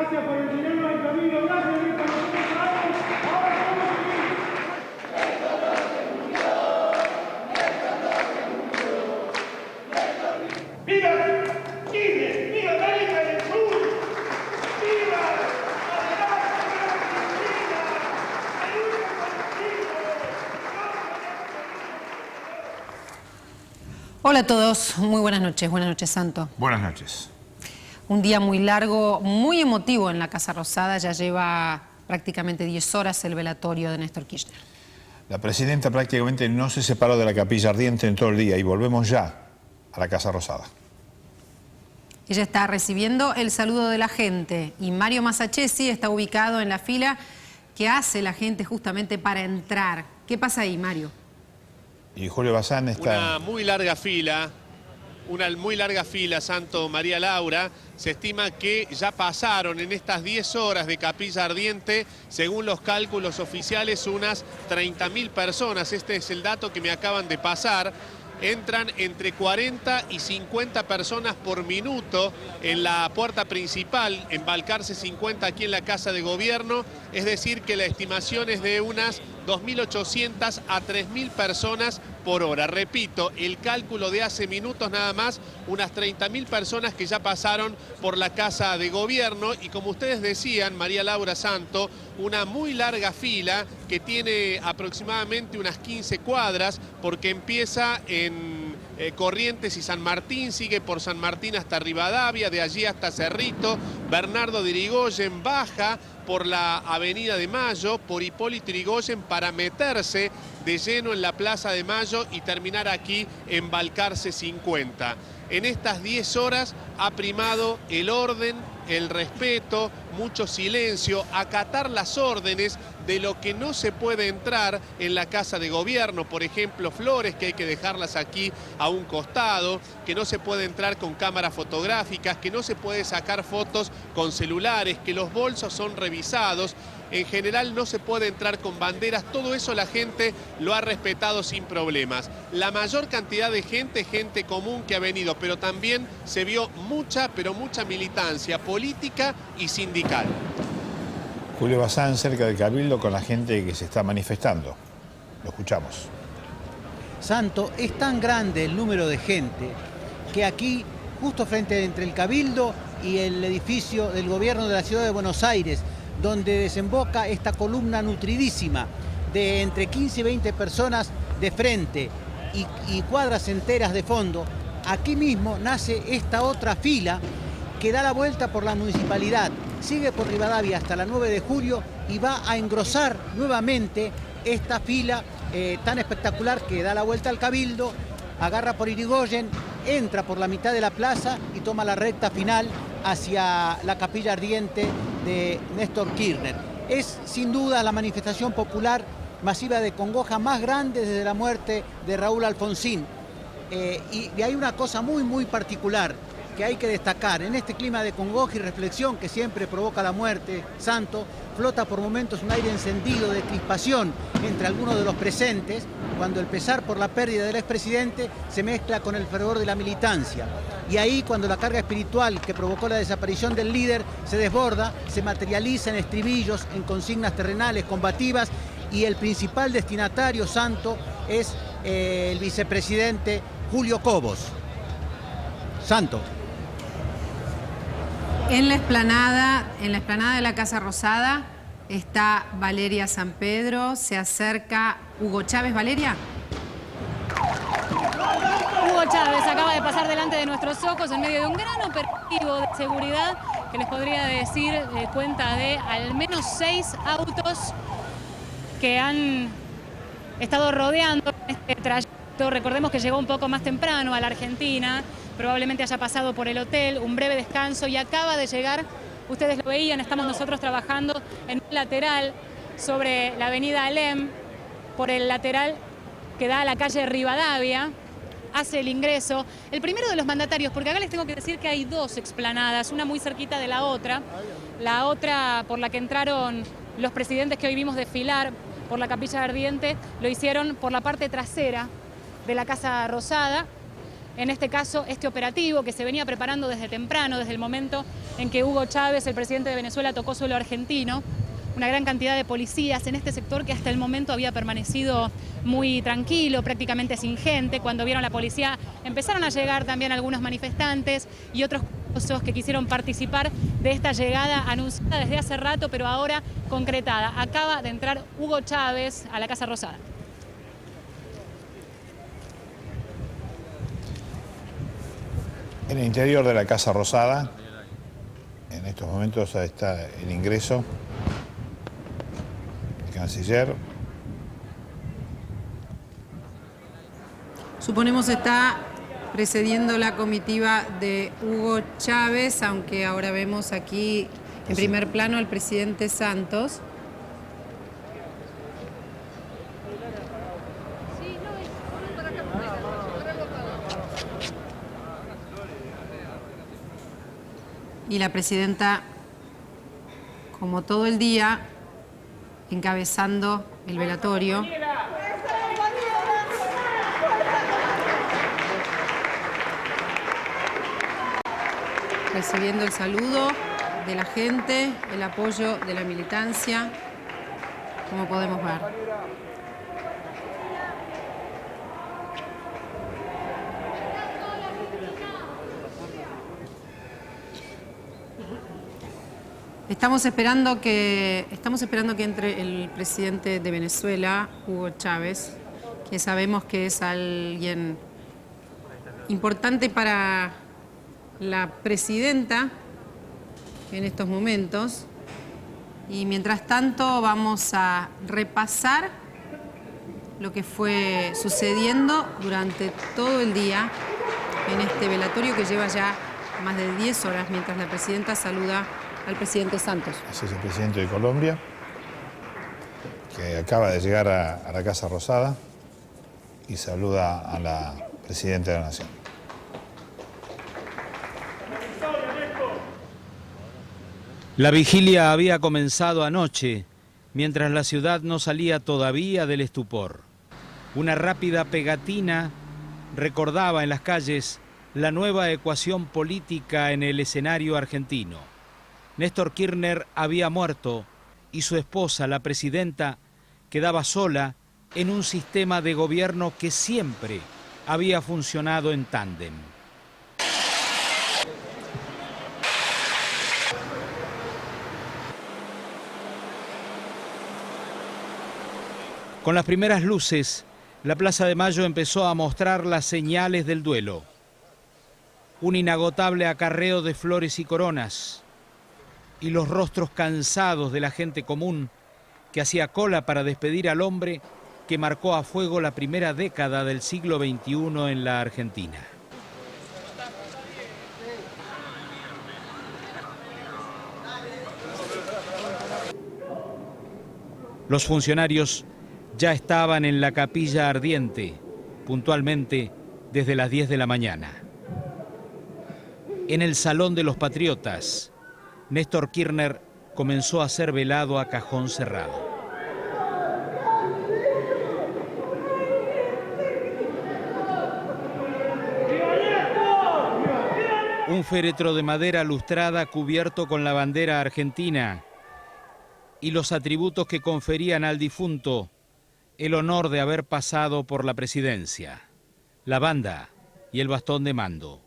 Gracias por enseñarnos el camino, gracias por nosotros. Ahora somos felices. ¡Viva Chile! ¡Viva América del Sur! ¡Viva! Hola a todos, muy buenas noches, Santo. Buenas noches. Un día muy largo, muy emotivo en la Casa Rosada, ya lleva prácticamente 10 horas el velatorio de Néstor Kirchner. La presidenta prácticamente no se separó de la Capilla Ardiente en todo el día y volvemos ya a la Casa Rosada. Ella está recibiendo el saludo de la gente y Mario Masachesi está ubicado en la fila que hace la gente justamente para entrar. ¿Qué pasa ahí, Mario? Y Julio Bazán está... Una muy larga fila, Santo María Laura. Se estima que ya pasaron en estas 10 horas de Capilla Ardiente, según los cálculos oficiales, unas 30.000 personas. Este es el dato que me acaban de pasar. Entran entre 40 y 50 personas por minuto en la puerta principal, en Balcarce 50 aquí en la Casa de Gobierno. Es decir, que la estimación es de unas 2.800 a 3.000 personas por hora. Repito, el cálculo de hace minutos nada más, unas 30.000 personas que ya pasaron por la Casa de Gobierno. Y como ustedes decían, María Laura, Santo, una muy larga fila que tiene aproximadamente unas 15 cuadras, porque empieza en Corrientes y San Martín, sigue por San Martín hasta Rivadavia, de allí hasta Cerrito. Bernardo de Irigoyen baja por la Avenida de Mayo, por Hipólito Yrigoyen, para meterse de lleno en la Plaza de Mayo y terminar aquí en Balcarce 50. En estas 10 horas ha primado el orden, el respeto, mucho silencio, acatar las órdenes de lo que no se puede entrar en la Casa de Gobierno. Por ejemplo, flores que hay que dejarlas aquí a un costado, que no se puede entrar con cámaras fotográficas, que no se puede sacar fotos con celulares, que los bolsos son revisados. En general no se puede entrar con banderas, todo eso la gente lo ha respetado sin problemas. La mayor cantidad de gente común que ha venido, pero también se vio mucha, pero mucha militancia política y sindical. Julio Bazán cerca del Cabildo con la gente que se está manifestando. Lo escuchamos. Santo, es tan grande el número de gente que aquí, justo frente entre el Cabildo y el edificio del gobierno de la ciudad de Buenos Aires, donde desemboca esta columna nutridísima de entre 15 y 20 personas de frente y cuadras enteras de fondo, aquí mismo nace esta otra fila que da la vuelta por la municipalidad, sigue por Rivadavia hasta la 9 de julio y va a engrosar nuevamente esta fila tan espectacular que da la vuelta al Cabildo, agarra por Irigoyen, entra por la mitad de la plaza y toma la recta final hacia la Capilla Ardiente de Néstor Kirchner. Es sin duda la manifestación popular masiva de congoja más grande desde la muerte de Raúl Alfonsín. Y hay una cosa muy particular que hay que destacar. En este clima de congoja y reflexión que siempre provoca la muerte, Santo, flota por momentos un aire encendido de crispación entre algunos de los presentes, cuando el pesar por la pérdida del expresidente se mezcla con el fervor de la militancia. Y ahí, cuando la carga espiritual que provocó la desaparición del líder se desborda, se materializa en estribillos, en consignas terrenales, combativas, y el principal destinatario, Santo, es el vicepresidente Julio Cobos. Santo. En la explanada de la Casa Rosada está Valeria San Pedro, se acerca Hugo Chávez. ¿Valeria? Hugo Chávez acaba de pasar delante de nuestros ojos en medio de un gran operativo de seguridad que les podría decir cuenta de al menos 6 autos que han estado rodeando este trayecto. Recordemos que llegó un poco más temprano a la Argentina, probablemente haya pasado por el hotel, un breve descanso y acaba de llegar. Ustedes lo veían, estamos nosotros trabajando en un lateral sobre la avenida Alem, por el lateral que da a la calle Rivadavia, hace el ingreso. El primero de los mandatarios, porque acá les tengo que decir que hay 2 explanadas, una muy cerquita de la otra por la que entraron los presidentes que hoy vimos desfilar por la Capilla Ardiente, lo hicieron por la parte trasera de la Casa Rosada. en este caso, este operativo que se venía preparando desde temprano, desde el momento en que Hugo Chávez, el presidente de Venezuela, tocó suelo argentino. Una gran cantidad de policías en este sector que hasta el momento había permanecido muy tranquilo, prácticamente sin gente. Cuando vieron la policía empezaron a llegar también algunos manifestantes y otros que quisieron participar de esta llegada anunciada desde hace rato, pero ahora concretada. Acaba de entrar Hugo Chávez a la Casa Rosada. En el interior de la Casa Rosada, en estos momentos está el ingreso del canciller. Suponemos está precediendo la comitiva de Hugo Chávez, aunque ahora vemos aquí en primer plano al presidente Santos. Y la presidenta, como todo el día, encabezando el velatorio. Recibiendo el saludo de la gente, el apoyo de la militancia, como podemos ver. Estamos esperando que entre el presidente de Venezuela, Hugo Chávez, que sabemos que es alguien importante para la presidenta en estos momentos. Y mientras tanto vamos a repasar lo que fue sucediendo durante todo el día en este velatorio que lleva ya más de 10 horas mientras la presidenta saluda al presidente Santos. Ese es el presidente de Colombia, que acaba de llegar a la Casa Rosada y saluda a la presidenta de la Nación. La vigilia había comenzado anoche, mientras la ciudad no salía todavía del estupor. Una rápida pegatina recordaba en las calles la nueva ecuación política en el escenario argentino. Néstor Kirchner había muerto y su esposa, la presidenta, quedaba sola en un sistema de gobierno que siempre había funcionado en tándem. Con las primeras luces, la Plaza de Mayo empezó a mostrar las señales del duelo. Un inagotable acarreo de flores y coronas, y los rostros cansados de la gente común que hacía cola para despedir al hombre que marcó a fuego la primera década del siglo XXI en la Argentina. Los funcionarios ya estaban en la capilla ardiente, puntualmente desde las 10 de la mañana. En el Salón de los Patriotas, Néstor Kirchner comenzó a ser velado a cajón cerrado. Un féretro de madera lustrada cubierto con la bandera argentina y los atributos que conferían al difunto el honor de haber pasado por la presidencia, la banda y el bastón de mando.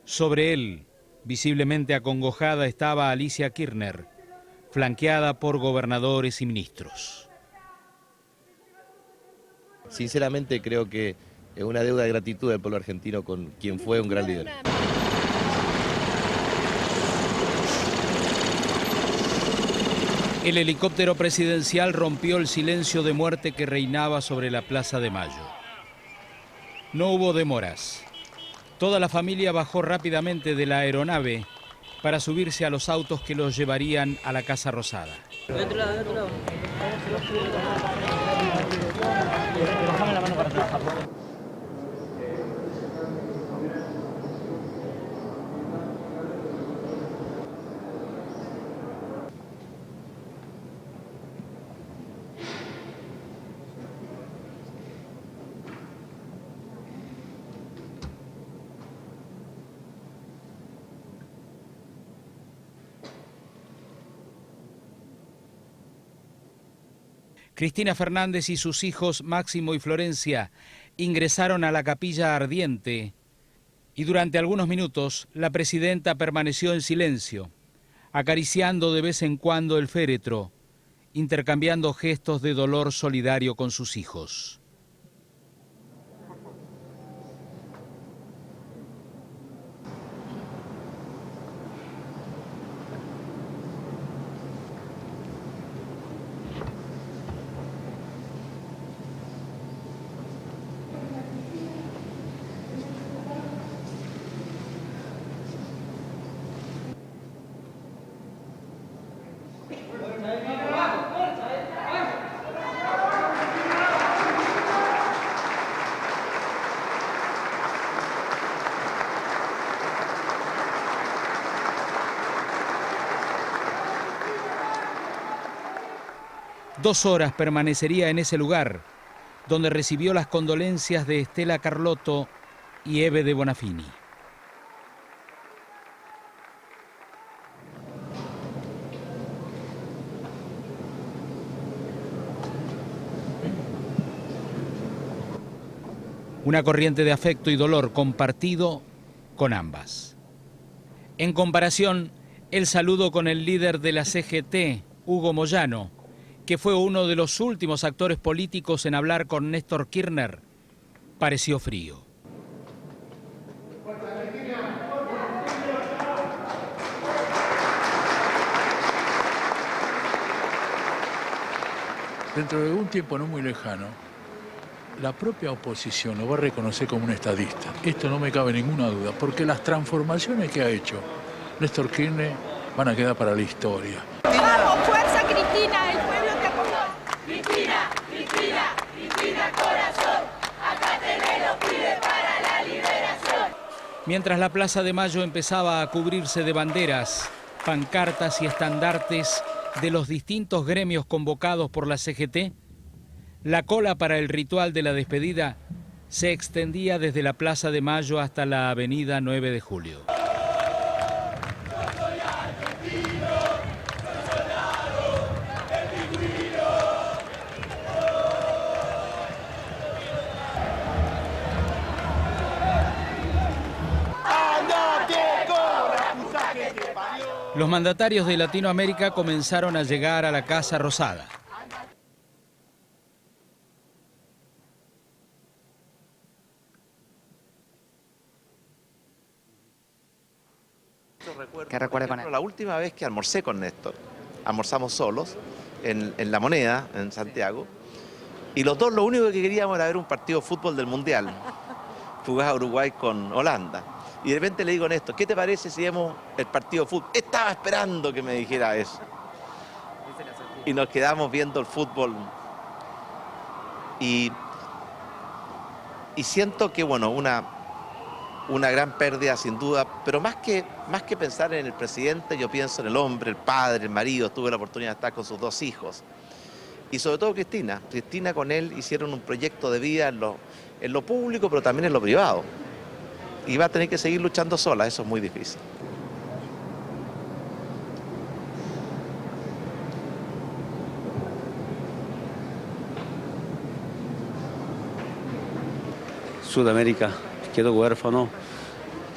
Sobre él, visiblemente acongojada, estaba Alicia Kirchner, flanqueada por gobernadores y ministros. Sinceramente creo que es una deuda de gratitud del pueblo argentino con quien fue un gran líder. El helicóptero presidencial rompió el silencio de muerte que reinaba sobre la Plaza de Mayo. No hubo demoras. Toda la familia bajó rápidamente de la aeronave para subirse a los autos que los llevarían a la Casa Rosada. De otro lado, de otro lado. Bájame la mano para atrás, por favor. Cristina Fernández y sus hijos Máximo y Florencia ingresaron a la capilla ardiente y durante algunos minutos la presidenta permaneció en silencio, acariciando de vez en cuando el féretro, intercambiando gestos de dolor solidario con sus hijos. Dos horas permanecería en ese lugar, donde recibió las condolencias de Estela Carlotto y Eve de Bonafini. Una corriente de afecto y dolor compartido con ambas. En comparación, el saludo con el líder de la CGT, Hugo Moyano, que fue uno de los últimos actores políticos en hablar con Néstor Kirchner, pareció frío. Dentro de un tiempo no muy lejano, la propia oposición lo va a reconocer como un estadista. Esto no me cabe ninguna duda, porque las transformaciones que ha hecho Néstor Kirchner van a quedar para la historia. ¡Vamos, fuerza Cristina! El pueblo te apoya. Cristina, Cristina, Cristina corazón, acá tenés los pibes para la liberación. Mientras la Plaza de Mayo empezaba a cubrirse de banderas, pancartas y estandartes de los distintos gremios convocados por la CGT, la cola para el ritual de la despedida se extendía desde la Plaza de Mayo hasta la Avenida 9 de Julio. Los mandatarios de Latinoamérica comenzaron a llegar a la Casa Rosada. ¿Qué recuerda con él? La última vez que almorcé con Néstor, almorzamos solos en La Moneda, en Santiago, y los dos lo único que queríamos era ver un partido de fútbol del Mundial. Jugaba Uruguay con Holanda. Y de repente le digo a Néstor, ¿qué te parece si vemos el partido de fútbol? Estaba esperando que me dijera eso. Y nos quedamos viendo el fútbol. Y siento que, bueno, una gran pérdida sin duda, pero más que pensar en el presidente, yo pienso en el hombre, el padre, el marido. Tuve la oportunidad de estar con sus dos hijos. Y sobre todo Cristina. Cristina con él hicieron un proyecto de vida en lo público, pero también en lo privado. Y va a tener que seguir luchando sola, eso es muy difícil. Sudamérica quedó huérfano,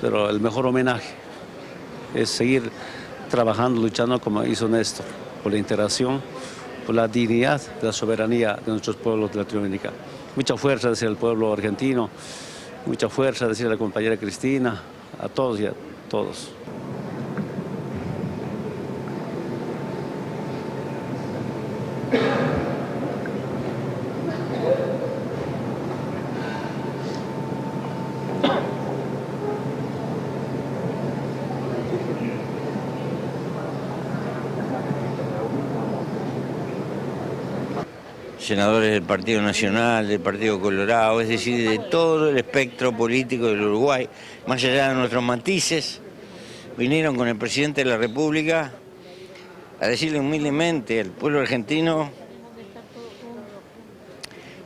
pero el mejor homenaje es seguir trabajando, luchando como hizo Néstor, por la integración, por la dignidad, la soberanía de nuestros pueblos de Latinoamérica. Mucha fuerza desde el pueblo argentino, mucha fuerza desde la compañera Cristina, a todos y a todos. Senadores del Partido Nacional, del Partido Colorado, es decir, de todo el espectro político del Uruguay, más allá de nuestros matices, vinieron con el presidente de la República a decirle humildemente al pueblo argentino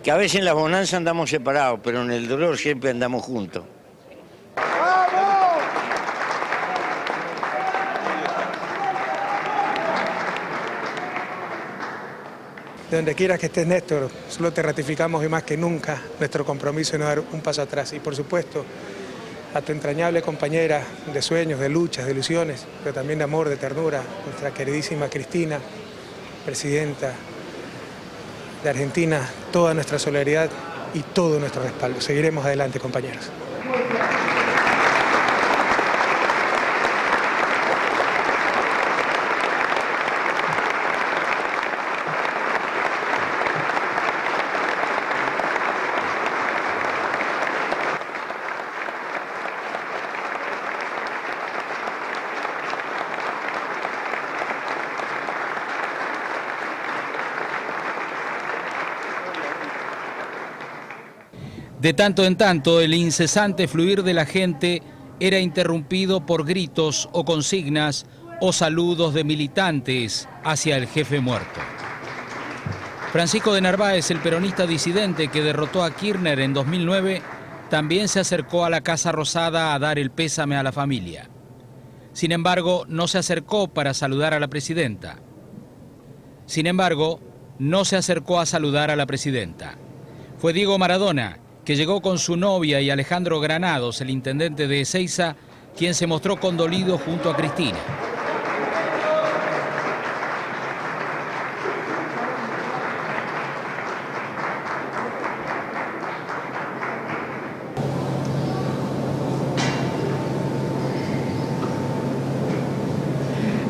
que a veces en las bonanzas andamos separados, pero en el dolor siempre andamos juntos. De donde quiera que estés, Néstor, solo te ratificamos y más que nunca nuestro compromiso de no dar un paso atrás. Y por supuesto, a tu entrañable compañera de sueños, de luchas, de ilusiones, pero también de amor, de ternura, nuestra queridísima Cristina, presidenta de Argentina, toda nuestra solidaridad y todo nuestro respaldo. Seguiremos adelante, compañeros. De tanto en tanto, el incesante fluir de la gente era interrumpido por gritos o consignas o saludos de militantes hacia el jefe muerto. Francisco de Narváez, el peronista disidente que derrotó a Kirchner en 2009, también se acercó a la Casa Rosada a dar el pésame a la familia. Sin embargo, no se acercó para saludar a la presidenta. Fue Diego Maradona, que llegó con su novia y Alejandro Granados, el intendente de Ezeiza, quien se mostró condolido junto a Cristina.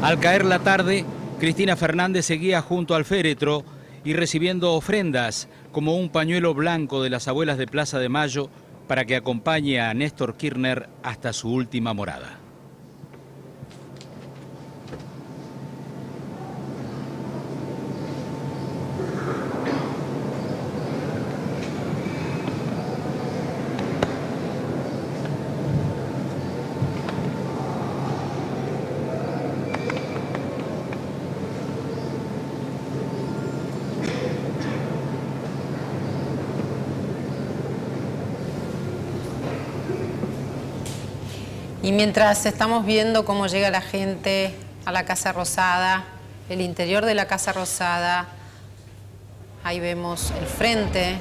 Al caer la tarde, Cristina Fernández seguía junto al féretro y recibiendo ofrendas como un pañuelo blanco de las abuelas de Plaza de Mayo para que acompañe a Néstor Kirchner hasta su última morada. Y mientras estamos viendo cómo llega la gente a la Casa Rosada, el interior de la Casa Rosada, ahí vemos el frente,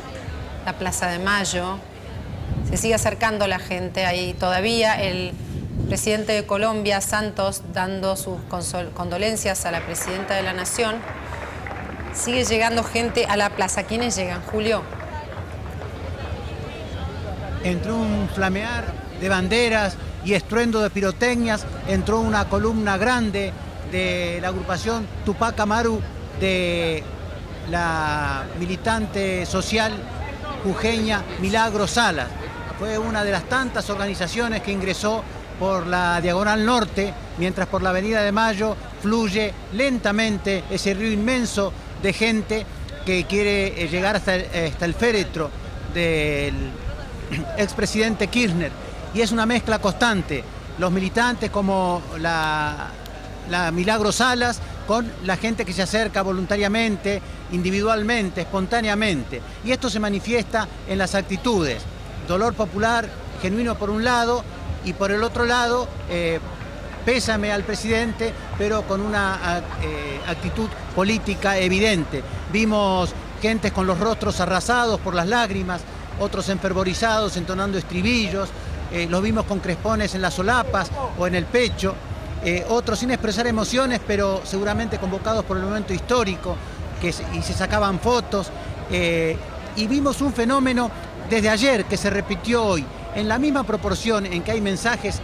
la Plaza de Mayo, se sigue acercando la gente, ahí todavía el presidente de Colombia, Santos, dando sus condolencias a la presidenta de la Nación. Sigue llegando gente a la plaza. ¿Quiénes llegan, Julio? Entre un flamear de banderas y estruendo de pirotecnias, entró una columna grande de la agrupación Tupac Amaru, de la militante social jujeña Milagros Salas. Fue una de las tantas organizaciones que ingresó por la Diagonal Norte, mientras por la Avenida de Mayo fluye lentamente ese río inmenso de gente que quiere llegar hasta el féretro del expresidente Kirchner. Y es una mezcla constante, los militantes como la Milagros Salas, con la gente que se acerca voluntariamente, individualmente, espontáneamente. Y esto se manifiesta en las actitudes. Dolor popular genuino por un lado, y por el otro lado, pésame al presidente, pero con una actitud política evidente. Vimos gentes con los rostros arrasados por las lágrimas, otros enfervorizados entonando estribillos, los vimos con crespones en las solapas o en el pecho, otros sin expresar emociones, pero seguramente convocados por el momento histórico, y se sacaban fotos, y vimos un fenómeno desde ayer que se repitió hoy. En la misma proporción en que hay mensajes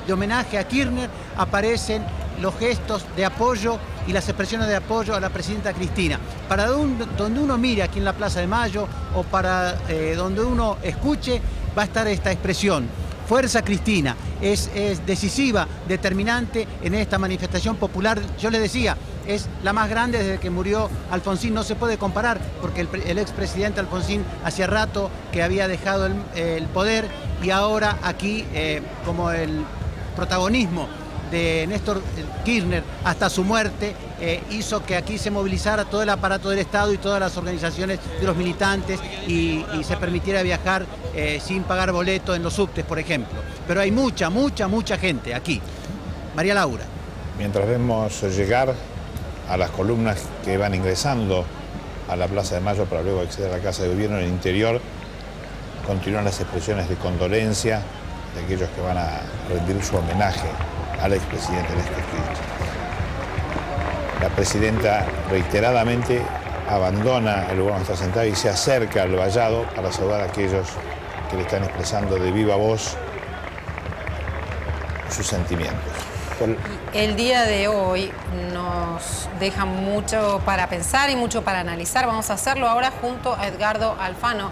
de homenaje a Kirchner, aparecen los gestos de apoyo y las expresiones de apoyo a la presidenta Cristina. Para donde uno mire aquí en la Plaza de Mayo o para donde uno escuche, va a estar esta expresión. Fuerza Cristina, es decisiva, determinante en esta manifestación popular. Yo les decía, es la más grande desde que murió Alfonsín. No se puede comparar porque el expresidente Alfonsín hacía rato que había dejado el poder, y ahora aquí como el protagonismo de Néstor Kirchner hasta su muerte hizo que aquí se movilizara todo el aparato del Estado y todas las organizaciones de los militantes y se permitiera viajar sin pagar boleto en los subtes, por ejemplo. Pero hay mucha gente aquí. María Laura. Mientras vemos llegar a las columnas que van ingresando a la Plaza de Mayo para luego acceder a la Casa de Gobierno. En el interior continúan las expresiones de condolencia de aquellos que van a rendir su homenaje al expresidente Néstor Kirchner. La presidenta reiteradamente abandona el lugar donde está sentada y se acerca al vallado para saludar a aquellos que le están expresando de viva voz sus sentimientos. El día de hoy nos deja mucho para pensar y mucho para analizar. Vamos a hacerlo ahora junto a Edgardo Alfano.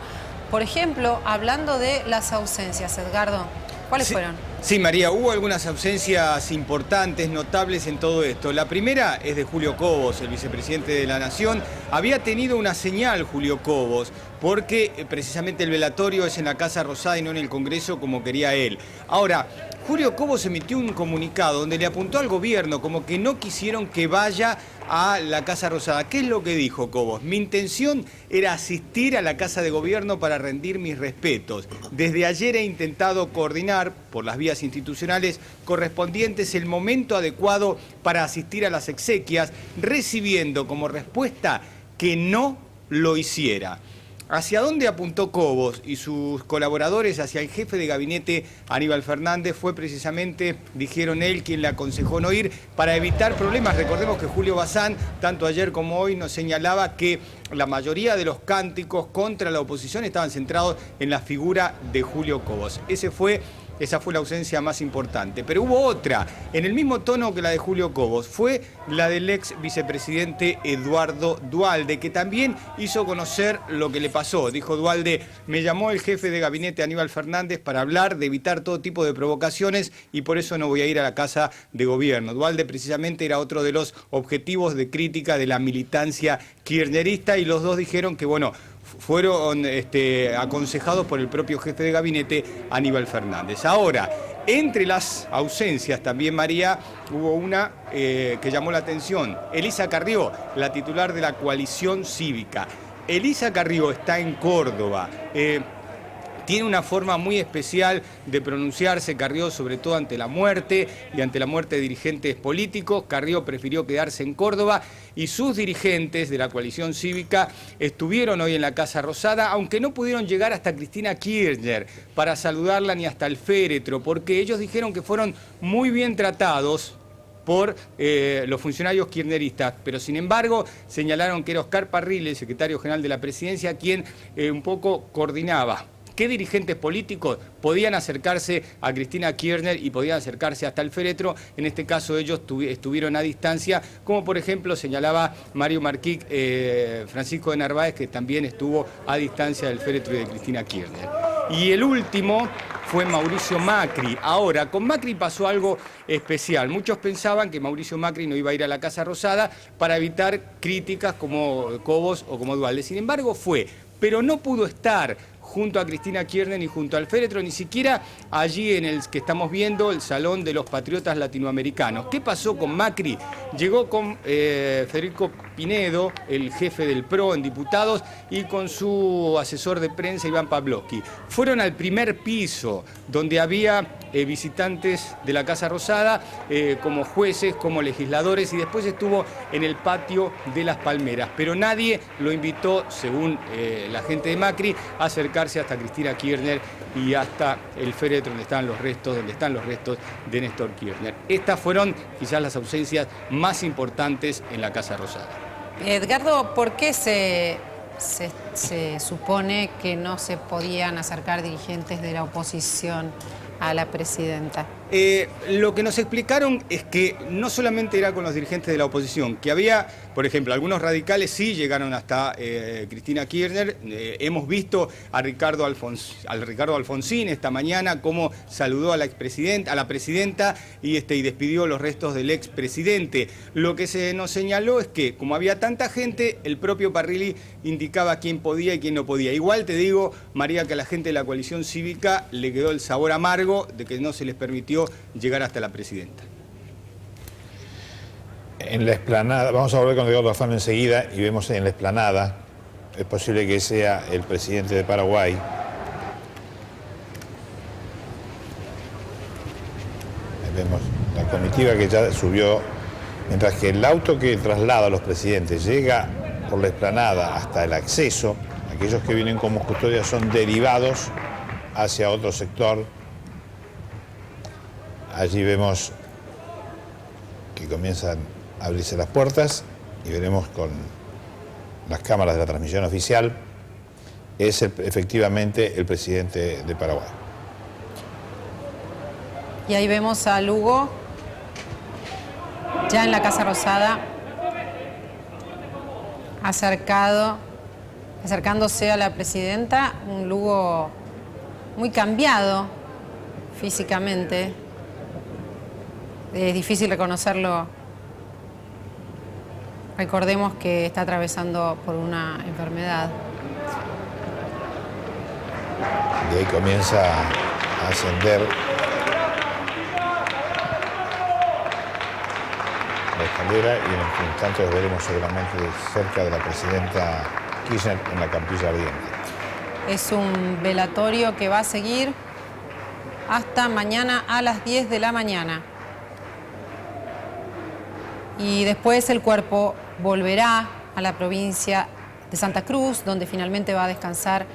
Por ejemplo, hablando de las ausencias, Edgardo, ¿cuáles fueron? Sí, María, hubo algunas ausencias importantes, notables en todo esto. La primera es de Julio Cobos, el vicepresidente de la Nación. Había tenido una señal Julio Cobos, porque precisamente el velatorio es en la Casa Rosada y no en el Congreso como quería él. Ahora, Julio Cobos emitió un comunicado donde le apuntó al gobierno como que no quisieron que vaya a la Casa Rosada. ¿Qué es lo que dijo Cobos? Mi intención era asistir a la Casa de Gobierno para rendir mis respetos. Desde ayer he intentado coordinar por las vías institucionales correspondientes el momento adecuado para asistir a las exequias, recibiendo como respuesta que no lo hiciera. ¿Hacia dónde apuntó Cobos y sus colaboradores? Hacia el jefe de gabinete, Aníbal Fernández. Fue precisamente, dijeron él, quien le aconsejó no ir para evitar problemas. Recordemos que Julio Bazán, tanto ayer como hoy, nos señalaba que la mayoría de los cánticos contra la oposición estaban centrados en la figura de Julio Cobos. Esa fue la ausencia más importante. Pero hubo otra, en el mismo tono que la de Julio Cobos, fue la del ex vicepresidente Eduardo Duhalde, que también hizo conocer lo que le pasó. Dijo Duhalde: me llamó el jefe de gabinete Aníbal Fernández para hablar de evitar todo tipo de provocaciones y por eso no voy a ir a la Casa de Gobierno. Duhalde precisamente era otro de los objetivos de crítica de la militancia kirchnerista y los dos dijeron que, bueno, fueron aconsejados por el propio jefe de gabinete, Aníbal Fernández. Ahora, entre las ausencias también, María, hubo una que llamó la atención. Elisa Carrió, la titular de la coalición cívica. Elisa Carrió está en Córdoba. Tiene una forma muy especial de pronunciarse, Carrió, sobre todo ante la muerte y ante la muerte de dirigentes políticos. Carrió prefirió quedarse en Córdoba y sus dirigentes de la coalición cívica estuvieron hoy en la Casa Rosada, aunque no pudieron llegar hasta Cristina Kirchner para saludarla ni hasta el féretro, porque ellos dijeron que fueron muy bien tratados por los funcionarios kirchneristas, pero sin embargo señalaron que era Oscar Parril, el secretario general de la presidencia, quien un poco coordinaba qué dirigentes políticos podían acercarse a Cristina Kirchner y podían acercarse hasta el féretro. En este caso ellos estuvieron a distancia, como por ejemplo señalaba Mario Marquic, Francisco de Narváez, que también estuvo a distancia del féretro y de Cristina Kirchner. Y el último fue Mauricio Macri. Ahora, con Macri pasó algo especial. Muchos pensaban que Mauricio Macri no iba a ir a la Casa Rosada para evitar críticas como Cobos o como Duhalde. Sin embargo, fue, pero no pudo estar junto a Cristina Kirchner ni junto al féretro, ni siquiera allí en el que estamos viendo, el Salón de los Patriotas Latinoamericanos. ¿Qué pasó con Macri? Llegó con Federico Pinedo, el jefe del PRO en diputados, y con su asesor de prensa, Iván Pavlovsky. Fueron al primer piso, donde había visitantes de la Casa Rosada, como jueces, como legisladores, y después estuvo en el patio de las Palmeras. Pero nadie lo invitó, según la gente de Macri, a acercarse hasta Cristina Kirchner y hasta el féretro donde están los restos de Néstor Kirchner. Estas fueron quizás las ausencias más importantes en la Casa Rosada. Edgardo, ¿por qué se supone que no se podían acercar dirigentes de la oposición a la presidenta? Lo que nos explicaron es que no solamente era con los dirigentes de la oposición, que había, por ejemplo, algunos radicales sí llegaron hasta Cristina Kirchner. Hemos visto a Ricardo Alfonsín esta mañana cómo saludó a la presidenta y despidió los restos del expresidente. Lo que se nos señaló es que, como había tanta gente, el propio Parrilli indicaba quién podía y quién no podía. Igual te digo, María, que a la gente de la coalición cívica le quedó el sabor amargo de que no se les permitió llegar hasta la presidenta. En la explanada, vamos a volver con Edgardo Alfano enseguida, y vemos en la explanada, es posible que sea el presidente de Paraguay. Ahí vemos la comitiva que ya subió, mientras que el auto que traslada a los presidentes llega por la explanada hasta el acceso, aquellos que vienen como custodia son derivados hacia otro sector. Allí vemos que comienzan a abrirse las puertas y veremos con las cámaras de la transmisión oficial, es efectivamente el presidente de Paraguay. Y ahí vemos a Lugo, ya en la Casa Rosada, acercándose a la presidenta, un Lugo muy cambiado físicamente. Es difícil reconocerlo. Recordemos que está atravesando por una enfermedad. Y ahí comienza a ascender la escalera y en un instante lo veremos seguramente cerca de la presidenta Kirchner en la Capilla Ardiente. Es un velatorio que va a seguir hasta mañana a las 10 de la mañana. Y después el cuerpo volverá a la provincia de Santa Cruz, donde finalmente va a descansar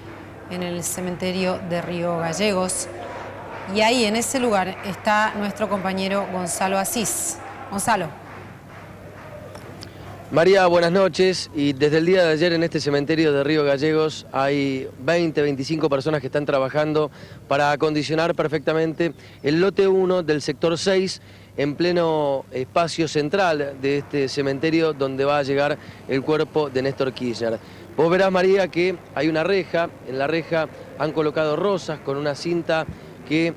en el cementerio de Río Gallegos. Y ahí, en ese lugar, está nuestro compañero Gonzalo Asís. Gonzalo. María, buenas noches. Y desde el día de ayer en este cementerio de Río Gallegos hay 20, 25 personas que están trabajando para acondicionar perfectamente el lote 1 del sector 6 en pleno espacio central de este cementerio donde va a llegar el cuerpo de Néstor Kirchner. Vos verás, María, que hay una reja, en la reja han colocado rosas con una cinta que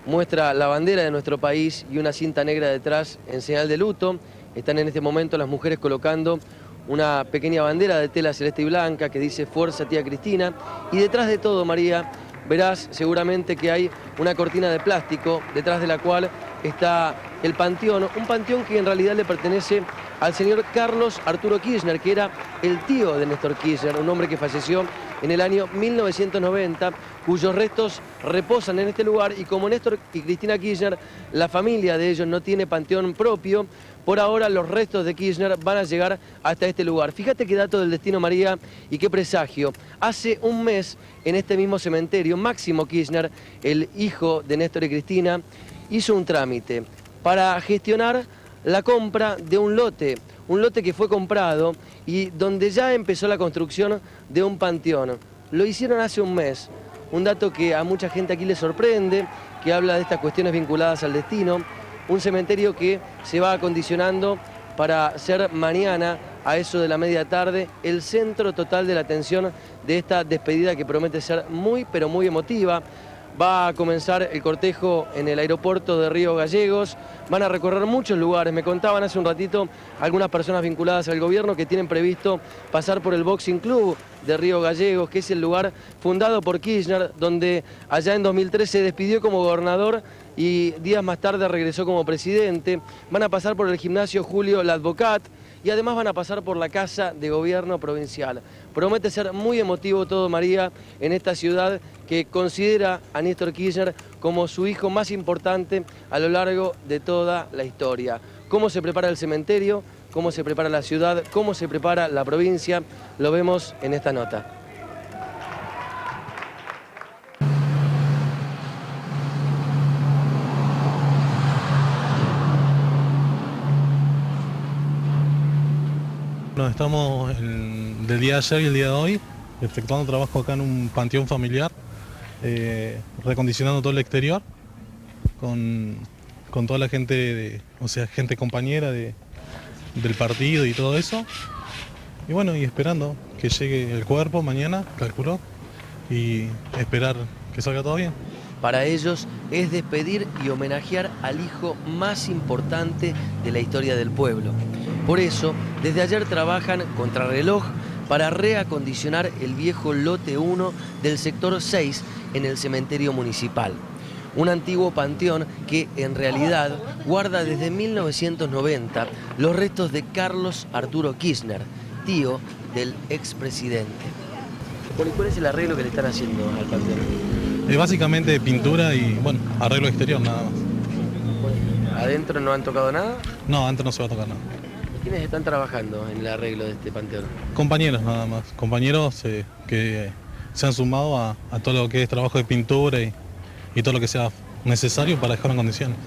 muestra la bandera de nuestro país y una cinta negra detrás en señal de luto. Están en este momento las mujeres colocando una pequeña bandera de tela celeste y blanca que dice Fuerza Tía Cristina, y detrás de todo, María, verás seguramente que hay una cortina de plástico detrás de la cual está el panteón, un panteón que en realidad le pertenece al señor Carlos Arturo Kirchner, que era el tío de Néstor Kirchner, un hombre que falleció en el año 1990, cuyos restos reposan en este lugar, y como Néstor y Cristina Kirchner, la familia de ellos no tiene panteón propio, por ahora los restos de Kirchner van a llegar hasta este lugar. Fíjate qué dato del destino, María, y qué presagio. Hace un mes, en este mismo cementerio, Máximo Kirchner, el hijo de Néstor y Cristina, hizo un trámite para gestionar la compra de un lote que fue comprado y donde ya empezó la construcción de un panteón. Lo hicieron hace un mes, un dato que a mucha gente aquí le sorprende, que habla de estas cuestiones vinculadas al destino. Un cementerio que se va acondicionando para ser mañana, a eso de la media tarde, el centro total de la atención de esta despedida que promete ser muy, pero muy emotiva. Va a comenzar el cortejo en el aeropuerto de Río Gallegos, van a recorrer muchos lugares. Me contaban hace un ratito algunas personas vinculadas al gobierno que tienen previsto pasar por el Boxing Club de Río Gallegos, que es el lugar fundado por Kirchner, donde allá en 2013 se despidió como gobernador y días más tarde regresó como presidente. Van a pasar por el gimnasio Julio Ladvocat y además van a pasar por la Casa de Gobierno Provincial. Promete ser muy emotivo todo, María, en esta ciudad que considera a Néstor Kirchner como su hijo más importante a lo largo de toda la historia. ¿Cómo se prepara el cementerio? ¿Cómo se prepara la ciudad? ¿Cómo se prepara la provincia? Lo vemos en esta nota. Bueno, estamos del día de ayer y el día de hoy efectuando trabajo acá en un panteón familiar, recondicionando todo el exterior con toda la gente, gente compañera del partido y todo eso. Y bueno, y esperando que llegue el cuerpo mañana, calculó, y esperar que salga todo bien. Para ellos es despedir y homenajear al hijo más importante de la historia del pueblo. Por eso, desde ayer trabajan contrarreloj para reacondicionar el viejo lote 1 del sector 6 en el cementerio municipal. Un antiguo panteón que en realidad guarda desde 1990 los restos de Carlos Arturo Kirchner, tío del expresidente. ¿Cuál es el arreglo que le están haciendo al panteón? Básicamente pintura y, bueno, arreglo exterior nada más. ¿Adentro no han tocado nada? No, adentro no se va a tocar nada. ¿Quiénes están trabajando en el arreglo de este panteón? Compañeros nada más, compañeros que se han sumado a todo lo que es trabajo de pintura y todo lo que sea necesario para dejar en condiciones.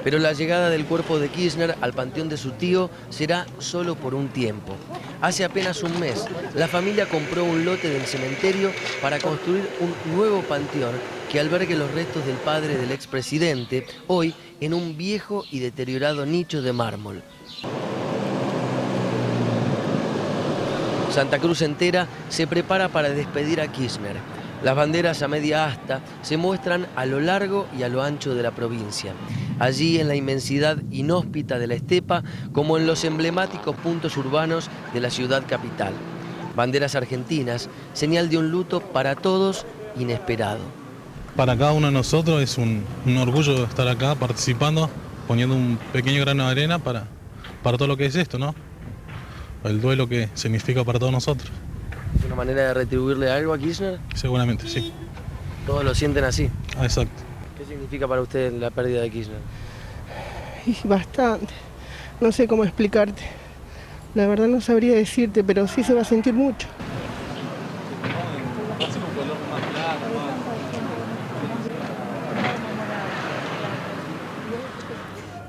Pero la llegada del cuerpo de Kirchner al panteón de su tío será solo por un tiempo. Hace apenas un mes, la familia compró un lote del cementerio para construir un nuevo panteón que albergue los restos del padre del expresidente, hoy en un viejo y deteriorado nicho de mármol. Santa Cruz entera se prepara para despedir a Kirchner. Las banderas a media asta se muestran a lo largo y a lo ancho de la provincia. Allí en la inmensidad inhóspita de la estepa, como en los emblemáticos puntos urbanos de la ciudad capital. Banderas argentinas, señal de un luto para todos inesperado. Para cada uno de nosotros es un orgullo estar acá participando, poniendo un pequeño grano de arena para todo lo que es esto, ¿no? El duelo que significa para todos nosotros. ¿Es una manera de retribuirle algo a Kirchner? Seguramente, sí. ¿Todos lo sienten así? Exacto. ¿Qué significa para usted la pérdida de Kirchner? Y bastante. No sé cómo explicarte. La verdad no sabría decirte, pero sí se va a sentir mucho.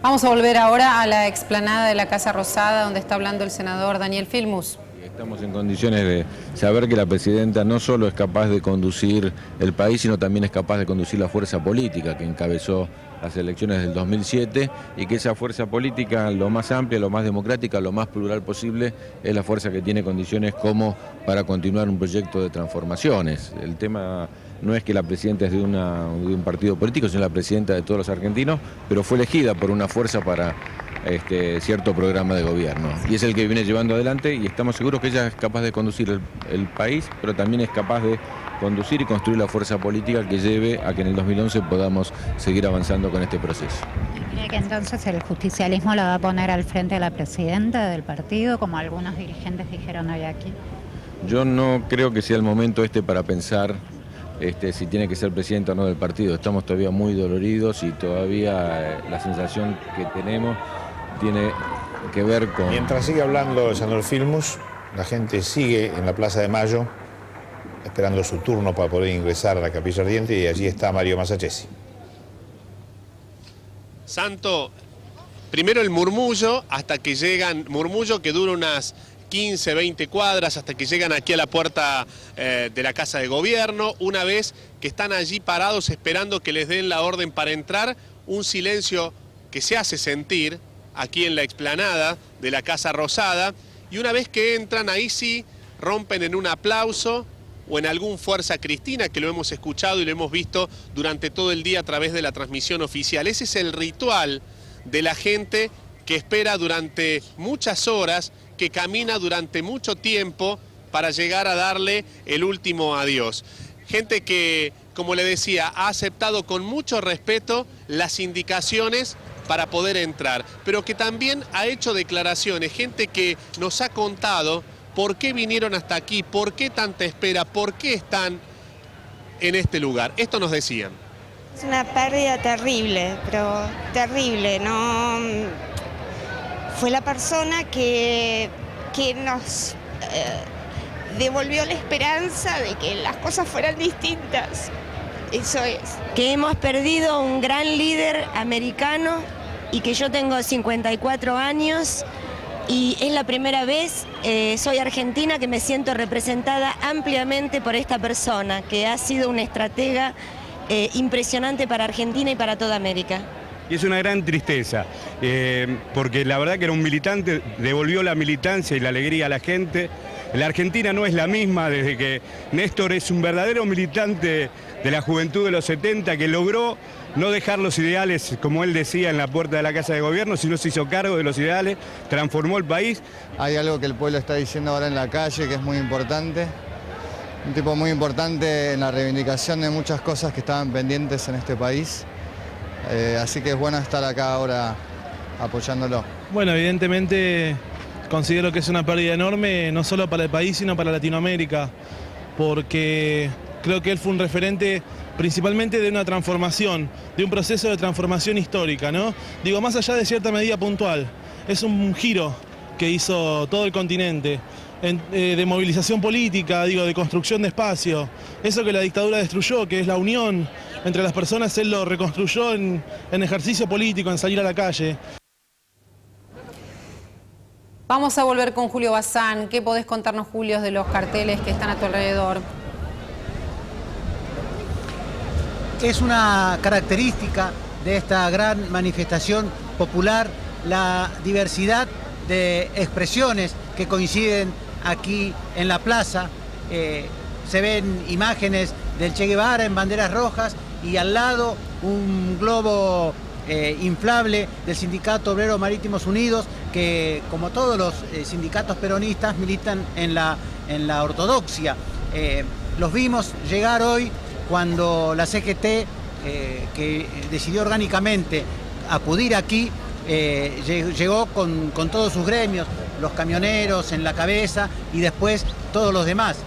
Vamos a volver ahora a la explanada de la Casa Rosada, donde está hablando el senador Daniel Filmus. Estamos en condiciones de saber que la presidenta no solo es capaz de conducir el país, sino también es capaz de conducir la fuerza política que encabezó las elecciones del 2007 y que esa fuerza política, lo más amplia, lo más democrática, lo más plural posible, es la fuerza que tiene condiciones como para continuar un proyecto de transformaciones. El tema no es que la presidenta es de un partido político, sino la presidenta de todos los argentinos, pero fue elegida por una fuerza para cierto programa de gobierno. Y es el que viene llevando adelante y estamos seguros que ella es capaz de conducir el país, pero también es capaz de conducir y construir la fuerza política que lleve a que en el 2011 podamos seguir avanzando con este proceso. ¿Cree que entonces el justicialismo la va a poner al frente de la presidenta del partido, como algunos dirigentes dijeron hoy aquí? Yo no creo que sea el momento para pensar si tiene que ser presidenta o no del partido. Estamos todavía muy doloridos y todavía la sensación que tenemos tiene que ver con... Mientras sigue hablando el senador Filmus, la gente sigue en la Plaza de Mayo esperando su turno para poder ingresar a la Capilla Ardiente y allí está Mario Masachesi. Santo, primero el murmullo, hasta que llegan, murmullo que dura unas 15, 20 cuadras hasta que llegan aquí a la puerta de la Casa de Gobierno. Una vez que están allí parados esperando que les den la orden para entrar, un silencio que se hace sentir aquí en la explanada de la Casa Rosada. Y una vez que entran, ahí sí rompen en un aplauso o en algún Fuerza Cristina, que lo hemos escuchado y lo hemos visto durante todo el día a través de la transmisión oficial. Ese es el ritual de la gente que espera durante muchas horas, que camina durante mucho tiempo para llegar a darle el último adiós. Gente que, como le decía, ha aceptado con mucho respeto las indicaciones para poder entrar, pero que también ha hecho declaraciones, gente que nos ha contado por qué vinieron hasta aquí, por qué tanta espera, por qué están en este lugar. Esto nos decían. Es una pérdida terrible, pero terrible, ¿no? Fue la persona que nos devolvió la esperanza de que las cosas fueran distintas. Eso es. Que hemos perdido un gran líder americano y que yo tengo 54 años y es la primera vez, soy argentina, que me siento representada ampliamente por esta persona, que ha sido una estratega impresionante para Argentina y para toda América. Y es una gran tristeza, porque la verdad que era un militante, devolvió la militancia y la alegría a la gente. La Argentina no es la misma desde que Néstor es un verdadero militante de la juventud de los 70 que logró no dejar los ideales, como él decía, en la puerta de la Casa de Gobierno, sino se hizo cargo de los ideales, transformó el país. Hay algo que el pueblo está diciendo ahora en la calle que es muy importante. Un tipo muy importante en la reivindicación de muchas cosas que estaban pendientes en este país. Así que es bueno estar acá ahora apoyándolo. Bueno, evidentemente considero que es una pérdida enorme, no solo para el país, sino para Latinoamérica, porque creo que él fue un referente principalmente de una transformación, de un proceso de transformación histórica, ¿no? Digo, más allá de cierta medida puntual, es un giro que hizo todo el continente, de movilización política, de construcción de espacio. Eso que la dictadura destruyó, que es la unión entre las personas, él lo reconstruyó en ejercicio político, en salir a la calle. Vamos a volver con Julio Bazán. ¿Qué podés contarnos, Julio, de los carteles que están a tu alrededor? Es una característica de esta gran manifestación popular la diversidad de expresiones que coinciden aquí en la plaza. Se ven imágenes del Che Guevara en banderas rojas y al lado un globo inflable del Sindicato Obrero Marítimos Unidos, que como todos los sindicatos peronistas militan en la ortodoxia. Los vimos llegar hoy cuando la CGT, que decidió orgánicamente acudir aquí, llegó con todos sus gremios, los camioneros en la cabeza y después todos los demás.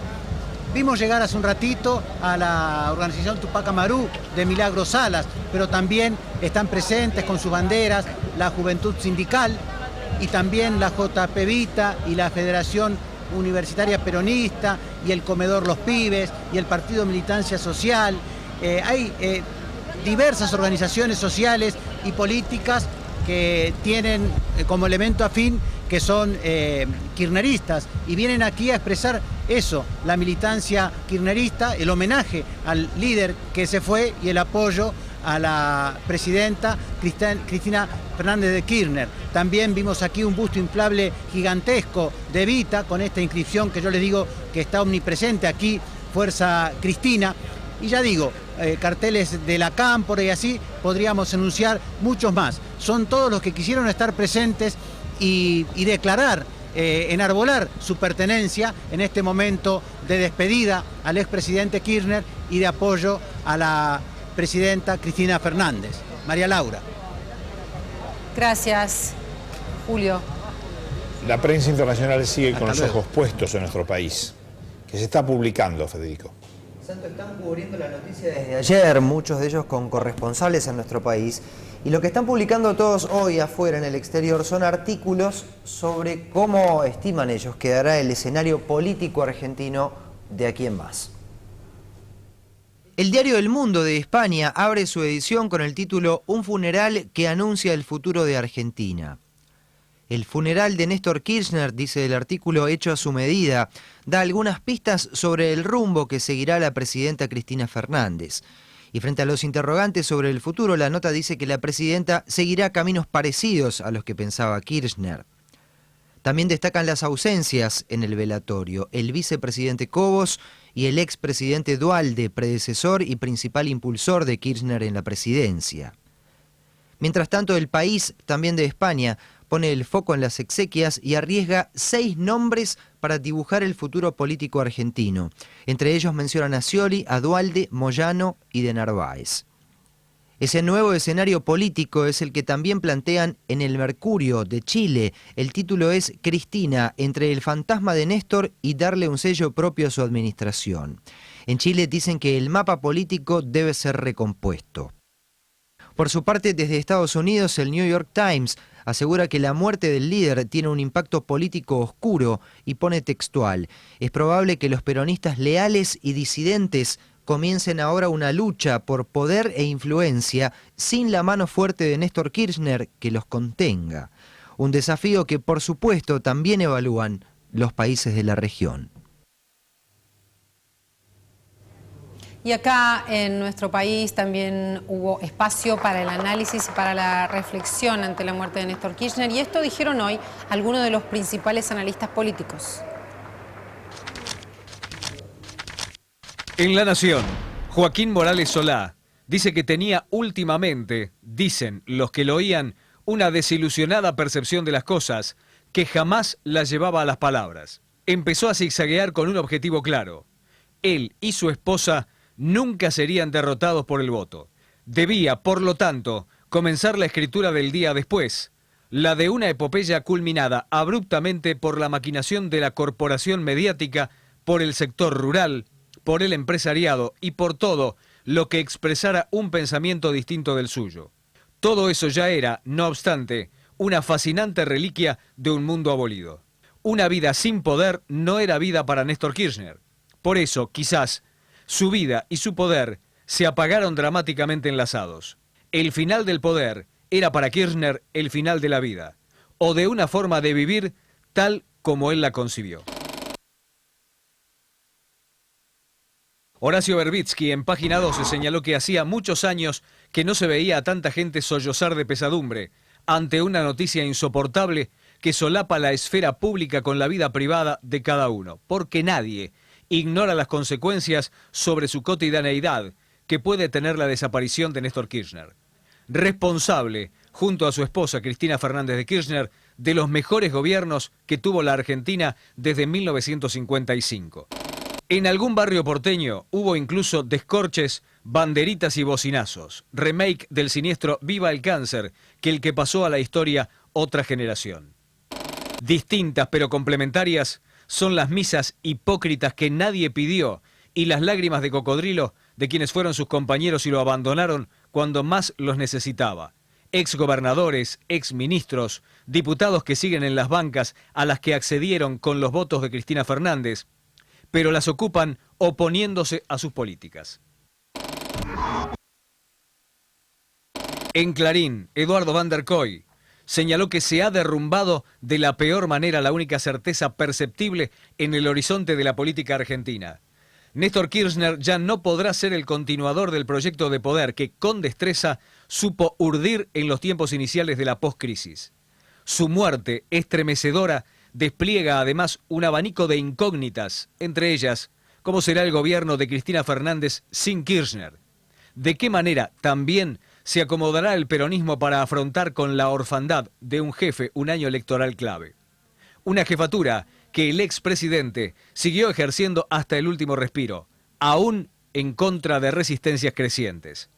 Vimos llegar hace un ratito a la organización Tupac Amaru de Milagros Salas, pero también están presentes con sus banderas la Juventud Sindical y también la JP Vita y la Federación Universitaria Peronista y el Comedor Los Pibes y el Partido Militancia Social. Hay diversas organizaciones sociales y políticas que tienen como elemento afín que son kirchneristas y vienen aquí a expresar eso, la militancia kirchnerista, el homenaje al líder que se fue y el apoyo a la presidenta Cristina Fernández de Kirchner. También vimos aquí un busto inflable gigantesco de Evita con esta inscripción que yo les digo que está omnipresente aquí, Fuerza Cristina. Y ya digo, carteles de la Cámpora y así podríamos enunciar muchos más. Son todos los que quisieron estar presentes y declarar, enarbolar su pertenencia en este momento de despedida al expresidente Kirchner y de apoyo a la presidenta Cristina Fernández. María Laura. Gracias, Julio. La prensa internacional sigue con los ojos puestos en nuestro país. ¿Qué se está publicando, Federico? Santo, están cubriendo la noticia desde ayer, muchos de ellos con corresponsales en nuestro país, y lo que están publicando todos hoy afuera en el exterior son artículos sobre cómo estiman ellos quedará el escenario político argentino de aquí en más. El diario El Mundo de España abre su edición con el título Un funeral que anuncia el futuro de Argentina. El funeral de Néstor Kirchner, dice el artículo hecho a su medida, da algunas pistas sobre el rumbo que seguirá la presidenta Cristina Fernández. Y frente a los interrogantes sobre el futuro, la nota dice que la presidenta seguirá caminos parecidos a los que pensaba Kirchner. También destacan las ausencias en el velatorio, el vicepresidente Cobos y el expresidente Duhalde, predecesor y principal impulsor de Kirchner en la presidencia. Mientras tanto, El País, también de España, pone el foco en las exequias y arriesga 6 nombres para dibujar el futuro político argentino. Entre ellos mencionan a Scioli, a Duhalde, Moyano y de Narváez. Ese nuevo escenario político es el que también plantean en El Mercurio de Chile. El título es Cristina, entre el fantasma de Néstor y darle un sello propio a su administración. En Chile dicen que el mapa político debe ser recompuesto. Por su parte, desde Estados Unidos, el New York Times asegura que la muerte del líder tiene un impacto político oscuro y pone textual: es probable que los peronistas leales y disidentes comiencen ahora una lucha por poder e influencia sin la mano fuerte de Néstor Kirchner que los contenga. Un desafío que, por supuesto, también evalúan los países de la región. Y acá en nuestro país también hubo espacio para el análisis y para la reflexión ante la muerte de Néstor Kirchner. Y esto dijeron hoy algunos de los principales analistas políticos. En La Nación, Joaquín Morales Solá dice que tenía últimamente, dicen los que lo oían, una desilusionada percepción de las cosas que jamás las llevaba a las palabras. Empezó a zigzaguear con un objetivo claro. Él y su esposa nunca serían derrotados por el voto. Debía, por lo tanto, comenzar la escritura del día después, la de una epopeya culminada abruptamente por la maquinación de la corporación mediática, por el sector rural, por el empresariado y por todo lo que expresara un pensamiento distinto del suyo. Todo eso ya era, no obstante, una fascinante reliquia de un mundo abolido. Una vida sin poder no era vida para Néstor Kirchner. Por eso, quizás, su vida y su poder se apagaron dramáticamente enlazados. El final del poder era para Kirchner el final de la vida, o de una forma de vivir tal como él la concibió. Horacio Verbitsky en Página 12 señaló que hacía muchos años que no se veía a tanta gente sollozar de pesadumbre ante una noticia insoportable que solapa la esfera pública con la vida privada de cada uno, porque nadie ignora las consecuencias sobre su cotidianeidad que puede tener la desaparición de Néstor Kirchner. Responsable, junto a su esposa Cristina Fernández de Kirchner, de los mejores gobiernos que tuvo la Argentina desde 1955. En algún barrio porteño hubo incluso descorches, banderitas y bocinazos, remake del siniestro Viva el Cáncer, que el que pasó a la historia otra generación. Distintas pero complementarias son las misas hipócritas que nadie pidió y las lágrimas de cocodrilo de quienes fueron sus compañeros y lo abandonaron cuando más los necesitaba. Exgobernadores, exministros, diputados que siguen en las bancas a las que accedieron con los votos de Cristina Fernández, pero las ocupan oponiéndose a sus políticas. En Clarín, Eduardo van der Koy señaló que se ha derrumbado de la peor manera la única certeza perceptible en el horizonte de la política argentina. Néstor Kirchner ya no podrá ser el continuador del proyecto de poder que con destreza supo urdir en los tiempos iniciales de la postcrisis. Su muerte estremecedora despliega además un abanico de incógnitas, entre ellas, ¿cómo será el gobierno de Cristina Fernández sin Kirchner? ¿De qué manera también se acomodará el peronismo para afrontar con la orfandad de un jefe un año electoral clave? Una jefatura que el expresidente siguió ejerciendo hasta el último respiro, aún en contra de resistencias crecientes.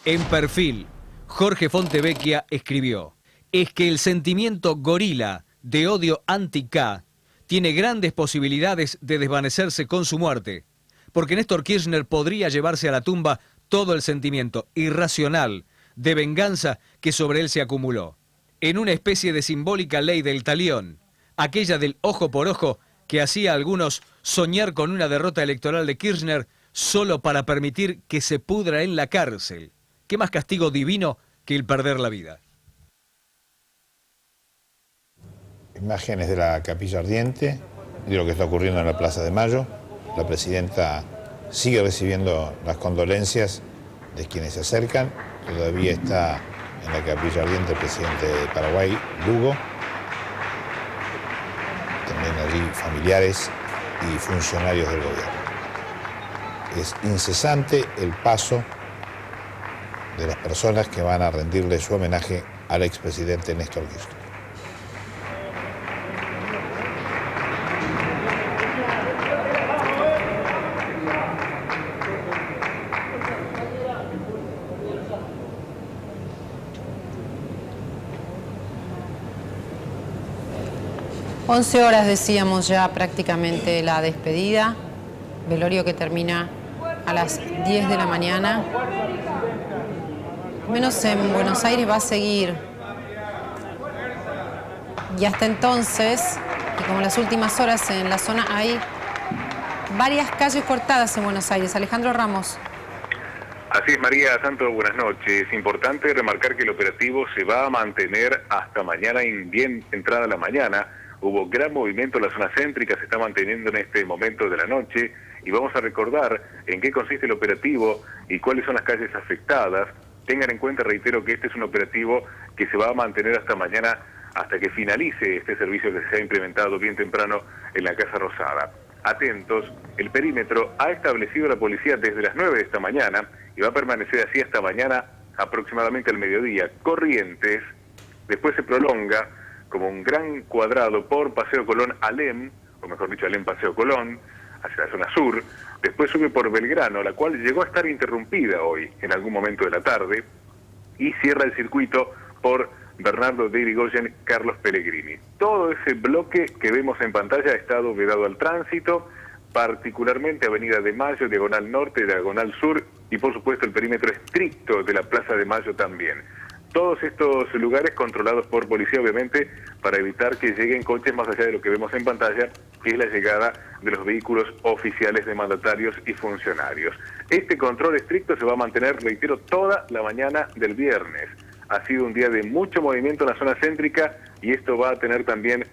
En Perfil, Jorge Fontevecchia escribió: es que el sentimiento gorila de odio anti-K tiene grandes posibilidades de desvanecerse con su muerte, porque Néstor Kirchner podría llevarse a la tumba todo el sentimiento irracional de venganza que sobre él se acumuló, en una especie de simbólica ley del talión, aquella del ojo por ojo que hacía a algunos soñar con una derrota electoral de Kirchner solo para permitir que se pudra en la cárcel. ¿Qué más castigo divino que el perder la vida? Imágenes de la Capilla Ardiente y de lo que está ocurriendo en la Plaza de Mayo. La presidenta sigue recibiendo las condolencias de quienes se acercan. Todavía está en la Capilla Ardiente el presidente de Paraguay, Lugo. También allí familiares y funcionarios del gobierno. Es incesante el paso de las personas que van a rendirle su homenaje al expresidente Néstor Kirchner. Once horas decíamos ya prácticamente la despedida, velorio que termina a las 10 de la mañana. Al menos en Buenos Aires va a seguir. Y hasta entonces, y como en las últimas horas en la zona, hay varias calles cortadas en Buenos Aires. Alejandro Ramos. Así es, María Santos, buenas noches. Es importante remarcar que el operativo se va a mantener hasta mañana, bien entrada la mañana. Hubo gran movimiento en la zona céntrica, se está manteniendo en este momento de la noche, y vamos a recordar en qué consiste el operativo y cuáles son las calles afectadas. Tengan en cuenta, reitero, que este es un operativo que se va a mantener hasta mañana, hasta que finalice este servicio que se ha implementado bien temprano en la Casa Rosada. Atentos, el perímetro ha establecido la policía desde las 9 de esta mañana y va a permanecer así hasta mañana aproximadamente al mediodía. Corrientes, después se prolonga como un gran cuadrado por Paseo Colón Alem, o mejor dicho Alem Paseo Colón, hacia la zona sur. Después sube por Belgrano, la cual llegó a estar interrumpida hoy en algún momento de la tarde, y cierra el circuito por Bernardo de Irigoyen, Carlos Pellegrini. Todo ese bloque que vemos en pantalla ha estado vedado al tránsito, particularmente Avenida de Mayo, Diagonal Norte, Diagonal Sur, y por supuesto el perímetro estricto de la Plaza de Mayo también. Todos estos lugares controlados por policía, obviamente, para evitar que lleguen coches más allá de lo que vemos en pantalla, que es la llegada de los vehículos oficiales de mandatarios y funcionarios. Este control estricto se va a mantener, reitero, toda la mañana del viernes. Ha sido un día de mucho movimiento en la zona céntrica y esto va a tener también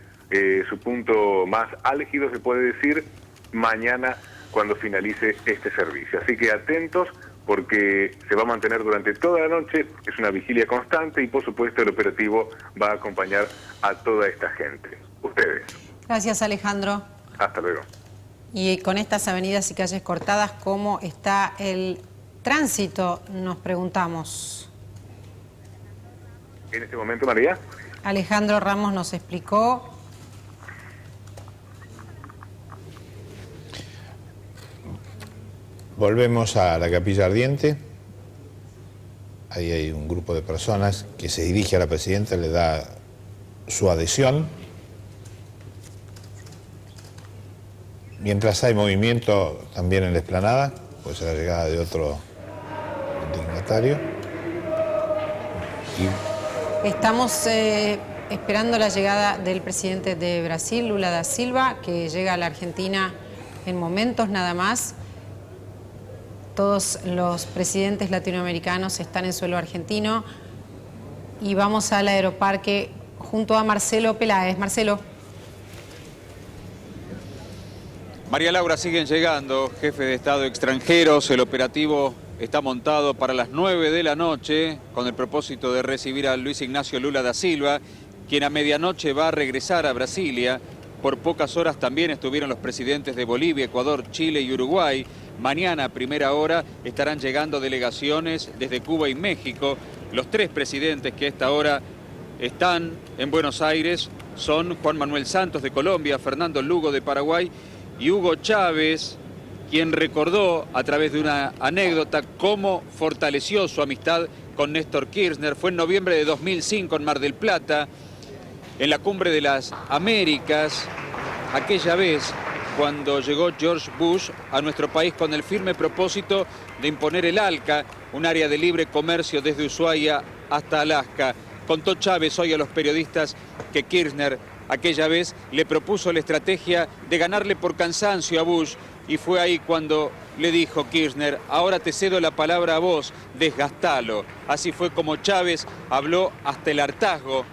su punto más álgido, se puede decir, mañana cuando finalice este servicio. Así que atentos, porque se va a mantener durante toda la noche, es una vigilia constante y por supuesto el operativo va a acompañar a toda esta gente. Ustedes. Gracias, Alejandro. Hasta luego. Y con estas avenidas y calles cortadas, ¿cómo está el tránsito? Nos preguntamos. En este momento, María. Alejandro Ramos nos explicó. Volvemos a la Capilla Ardiente. Ahí hay un grupo de personas que se dirige a la presidenta, le da su adhesión. Mientras hay movimiento también en la explanada, puede ser la llegada de otro dignatario. Estamos esperando la llegada del presidente de Brasil, Lula da Silva, que llega a la Argentina en momentos nada más. Todos los presidentes latinoamericanos están en suelo argentino y vamos al Aeroparque junto a Marcelo Peláez. Marcelo. María Laura, siguen llegando jefe de Estado extranjeros. El operativo está montado para las 9 de la noche con el propósito de recibir a Luis Ignacio Lula da Silva, quien a medianoche va a regresar a Brasilia. Por pocas horas también estuvieron los presidentes de Bolivia, Ecuador, Chile y Uruguay. Mañana a primera hora estarán llegando delegaciones desde Cuba y México. Los tres presidentes que a esta hora están en Buenos Aires son Juan Manuel Santos de Colombia, Fernando Lugo de Paraguay y Hugo Chávez, quien recordó a través de una anécdota cómo fortaleció su amistad con Néstor Kirchner. Fue en noviembre de 2005 en Mar del Plata, en la Cumbre de las Américas, aquella vez cuando llegó George Bush a nuestro país con el firme propósito de imponer el ALCA, un área de libre comercio desde Ushuaia hasta Alaska. Contó Chávez hoy a los periodistas que Kirchner aquella vez le propuso la estrategia de ganarle por cansancio a Bush, y fue ahí cuando le dijo Kirchner: ahora te cedo la palabra a vos, desgastalo. Así fue como Chávez habló hasta el hartazgo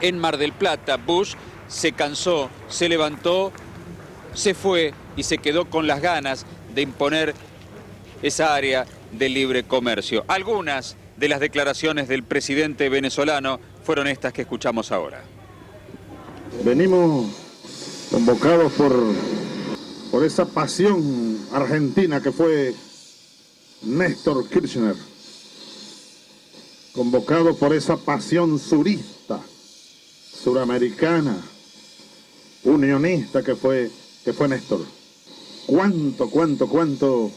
en Mar del Plata. Bush se cansó, se levantó, se fue y se quedó con las ganas de imponer esa área de libre comercio. Algunas de las declaraciones del presidente venezolano fueron estas que escuchamos ahora. Venimos convocados por esa pasión argentina que fue Néstor Kirchner, convocados por esa pasión surista, suramericana, unionista que fue Néstor. ¿Cuánto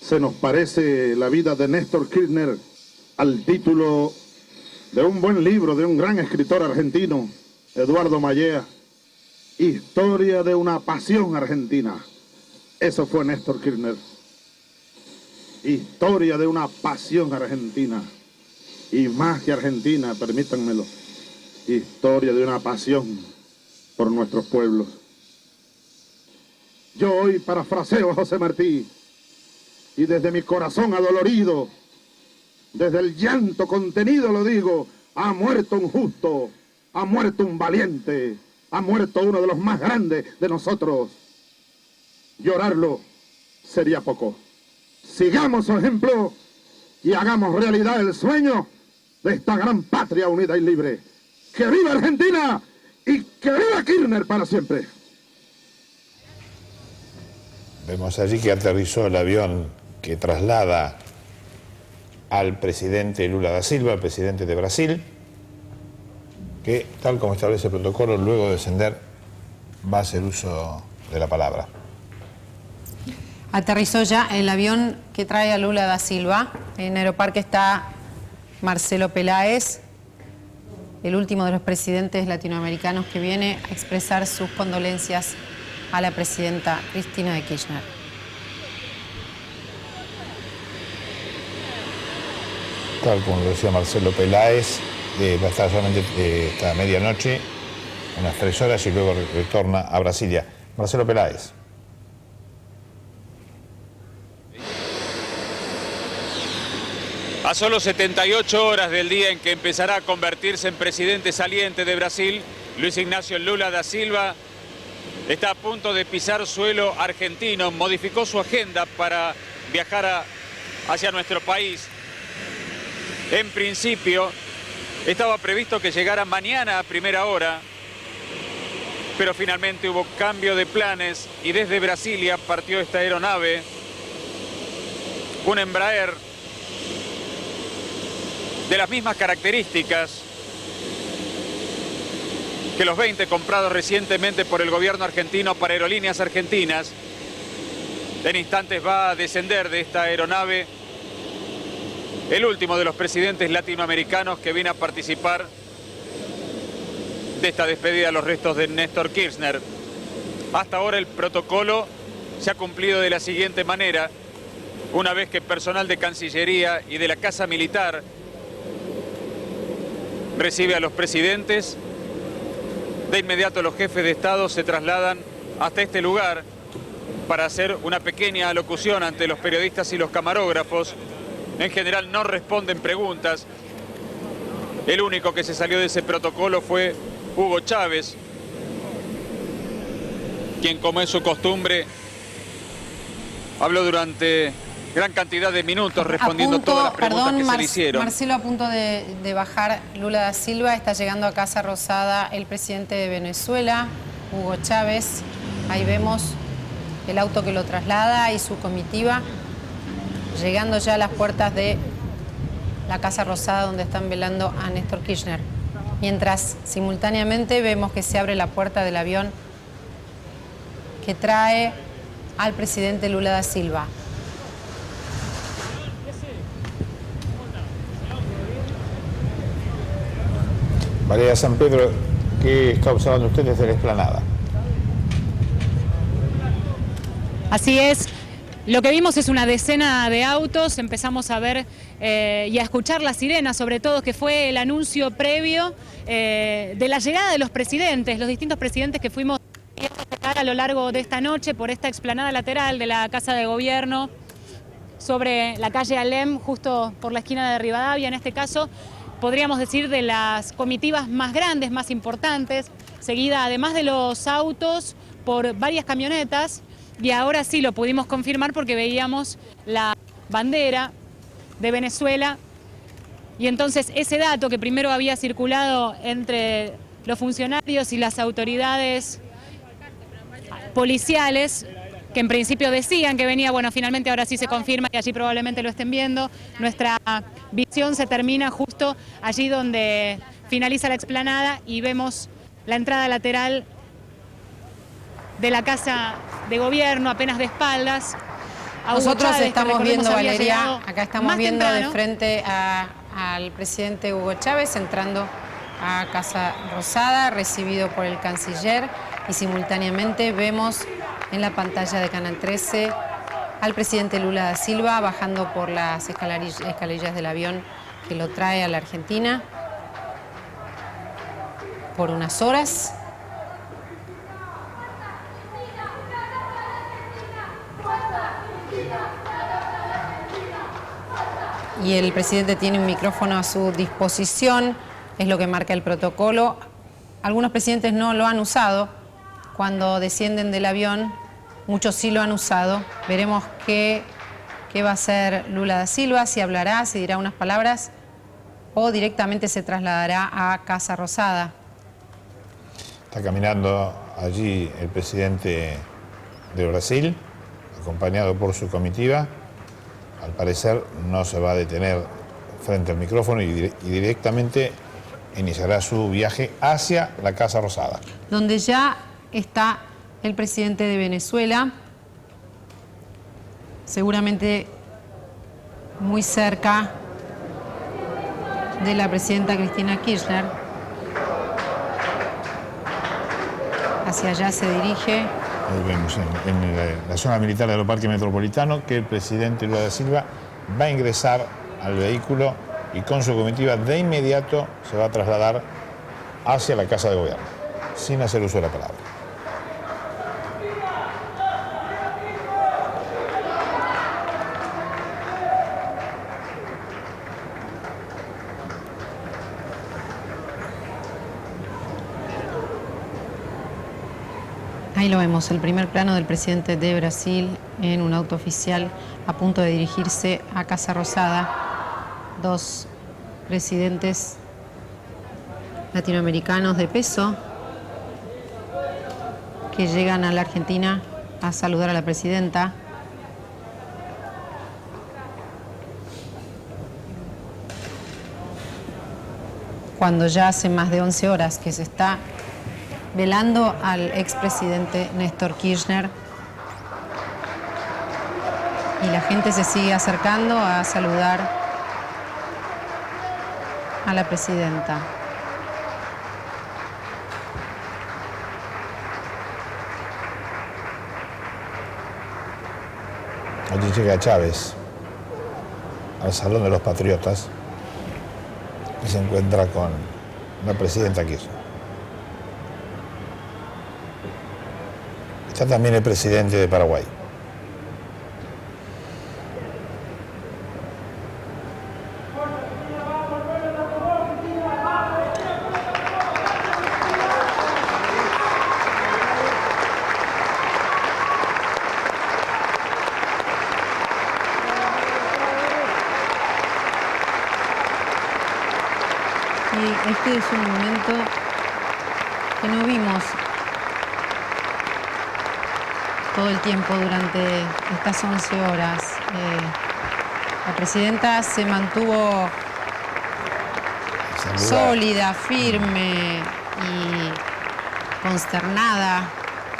se nos parece la vida de Néstor Kirchner al título de un buen libro de un gran escritor argentino, Eduardo Mallea, Historia de una pasión argentina? Eso fue Néstor Kirchner. Historia de una pasión argentina. Y más que argentina, permítanmelo, historia de una pasión por nuestros pueblos. Yo hoy parafraseo a José Martí y desde mi corazón adolorido, desde el llanto contenido lo digo: ha muerto un justo, ha muerto un valiente, ha muerto uno de los más grandes de nosotros. Llorarlo sería poco. Sigamos su ejemplo y hagamos realidad el sueño de esta gran patria unida y libre. ¡Que viva Argentina y que viva Kirchner para siempre! Vemos allí que aterrizó el avión que traslada al presidente Lula da Silva, el presidente de Brasil, que, tal como establece el protocolo, luego de descender va a hacer uso de la palabra. Aterrizó ya el avión que trae a Lula da Silva. En Aeroparque está Marcelo Peláez, el último de los presidentes latinoamericanos que viene a expresar sus condolencias a la presidenta Cristina de Kirchner. Tal como lo decía Marcelo Peláez, va a estar solamente hasta medianoche, unas 3 horas, y luego retorna a Brasilia. Marcelo Peláez. A solo 78 horas del día en que empezará a convertirse en presidente saliente de Brasil, Luis Ignacio Lula da Silva está a punto de pisar suelo argentino. Modificó su agenda para viajar hacia nuestro país. En principio, estaba previsto que llegara mañana a primera hora, pero finalmente hubo cambio de planes y desde Brasilia partió esta aeronave, un Embraer de las mismas características que los 20 comprados recientemente por el gobierno argentino para Aerolíneas Argentinas. En instantes va a descender de esta aeronave el último de los presidentes latinoamericanos que viene a participar de esta despedida a los restos de Néstor Kirchner. Hasta ahora el protocolo se ha cumplido de la siguiente manera. Una vez que personal de Cancillería y de la Casa Militar recibe a los presidentes, de inmediato los jefes de Estado se trasladan hasta este lugar para hacer una pequeña alocución ante los periodistas y los camarógrafos. En general no responden preguntas. El único que se salió de ese protocolo fue Hugo Chávez, quien, como es su costumbre, habló durante gran cantidad de minutos respondiendo todas las preguntas que se le hicieron. Marcelo, a punto de bajar Lula da Silva, está llegando a Casa Rosada el presidente de Venezuela, Hugo Chávez. Ahí vemos el auto que lo traslada y su comitiva, llegando ya a las puertas de la Casa Rosada donde están velando a Néstor Kirchner. Mientras simultáneamente vemos que se abre la puerta del avión que trae al presidente Lula da Silva. María San Pedro, ¿qué está observando usted desde la explanada? Así es. Lo que vimos es una decena de autos, empezamos a ver y a escuchar las sirenas, sobre todo, que fue el anuncio previo de la llegada de los presidentes, los distintos presidentes que fuimos a lo largo de esta noche por esta explanada lateral de la Casa de Gobierno, sobre la calle Alem, justo por la esquina de Rivadavia. En este caso, podríamos decir de las comitivas más grandes, más importantes, seguida además de los autos por varias camionetas. Y ahora sí lo pudimos confirmar porque veíamos la bandera de Venezuela. Y entonces ese dato que primero había circulado entre los funcionarios y las autoridades policiales, que en principio decían que venía, bueno, finalmente ahora sí se confirma y allí probablemente lo estén viendo. Nuestra visión se termina justo allí donde finaliza la explanada y vemos la entrada lateral de la Casa de Gobierno, apenas de espaldas. Nosotros Chávez, estamos viendo, Valeria, acá acá estamos viendo de frente al presidente Hugo Chávez entrando a Casa Rosada, recibido por el canciller, y simultáneamente vemos en la pantalla de Canal 13 al presidente Lula da Silva bajando por las escalerillas del avión que lo trae a la Argentina por unas horas. Y el presidente tiene un micrófono a su disposición, es lo que marca el protocolo. Algunos presidentes no lo han usado cuando descienden del avión, muchos sí lo han usado. Veremos qué va a hacer Lula da Silva, si hablará, si dirá unas palabras o directamente se trasladará a Casa Rosada. Está caminando allí el presidente de Brasil, acompañado por su comitiva. Al parecer no se va a detener frente al micrófono y directamente iniciará su viaje hacia la Casa Rosada, donde ya está el presidente de Venezuela, seguramente muy cerca de la presidenta Cristina Kirchner. Hacia allá se dirige. Ahí vemos en la zona militar del Aeroparque Metropolitano que el presidente Lula da Silva va a ingresar al vehículo y con su comitiva de inmediato se va a trasladar hacia la Casa de Gobierno, sin hacer uso de la palabra. Ahí lo vemos, el primer plano del presidente de Brasil en un auto oficial a punto de dirigirse a Casa Rosada. Dos presidentes latinoamericanos de peso que llegan a la Argentina a saludar a la presidenta. Cuando ya hace más de 11 horas que se está velando al expresidente Néstor Kirchner y la gente se sigue acercando a saludar a la presidenta. Allí llega Chávez al Salón de los Patriotas y se encuentra con la presidenta Kirchner. Está también el presidente de Paraguay. Y este es un momento que no vimos todo el tiempo durante estas 11 horas. La presidenta se mantuvo sólida, firme y consternada,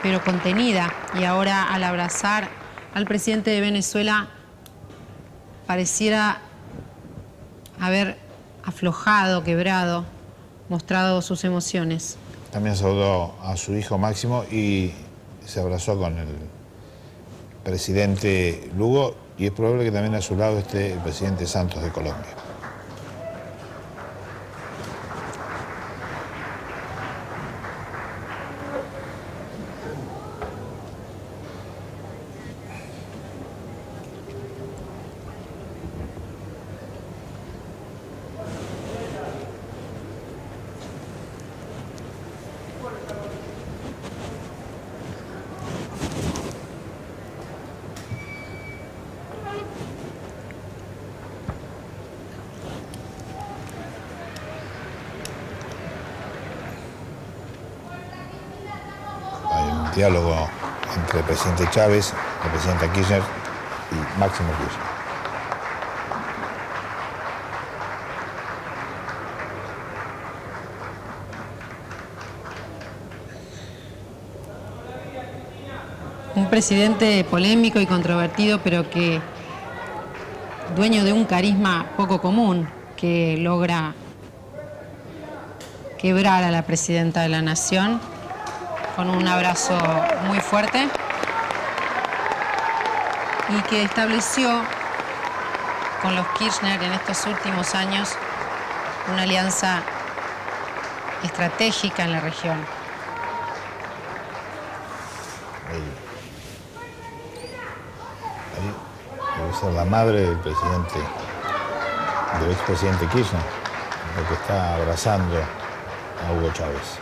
pero contenida. Y ahora, al abrazar al presidente de Venezuela, pareciera haber aflojado, quebrado, mostrado sus emociones. También saludó a su hijo Máximo y se abrazó con el presidente Lugo, y es probable que también a su lado esté el presidente Santos de Colombia. Diálogo entre el presidente Chávez, la presidenta Kirchner y Máximo Kirchner. Un presidente polémico y controvertido, pero que dueño de un carisma poco común, que logra quebrar a la presidenta de la Nación con un abrazo muy fuerte y que estableció con los Kirchner en estos últimos años una alianza estratégica en la región. Ahí debe ser la madre del presidente, del expresidente Kirchner, la que está abrazando a Hugo Chávez.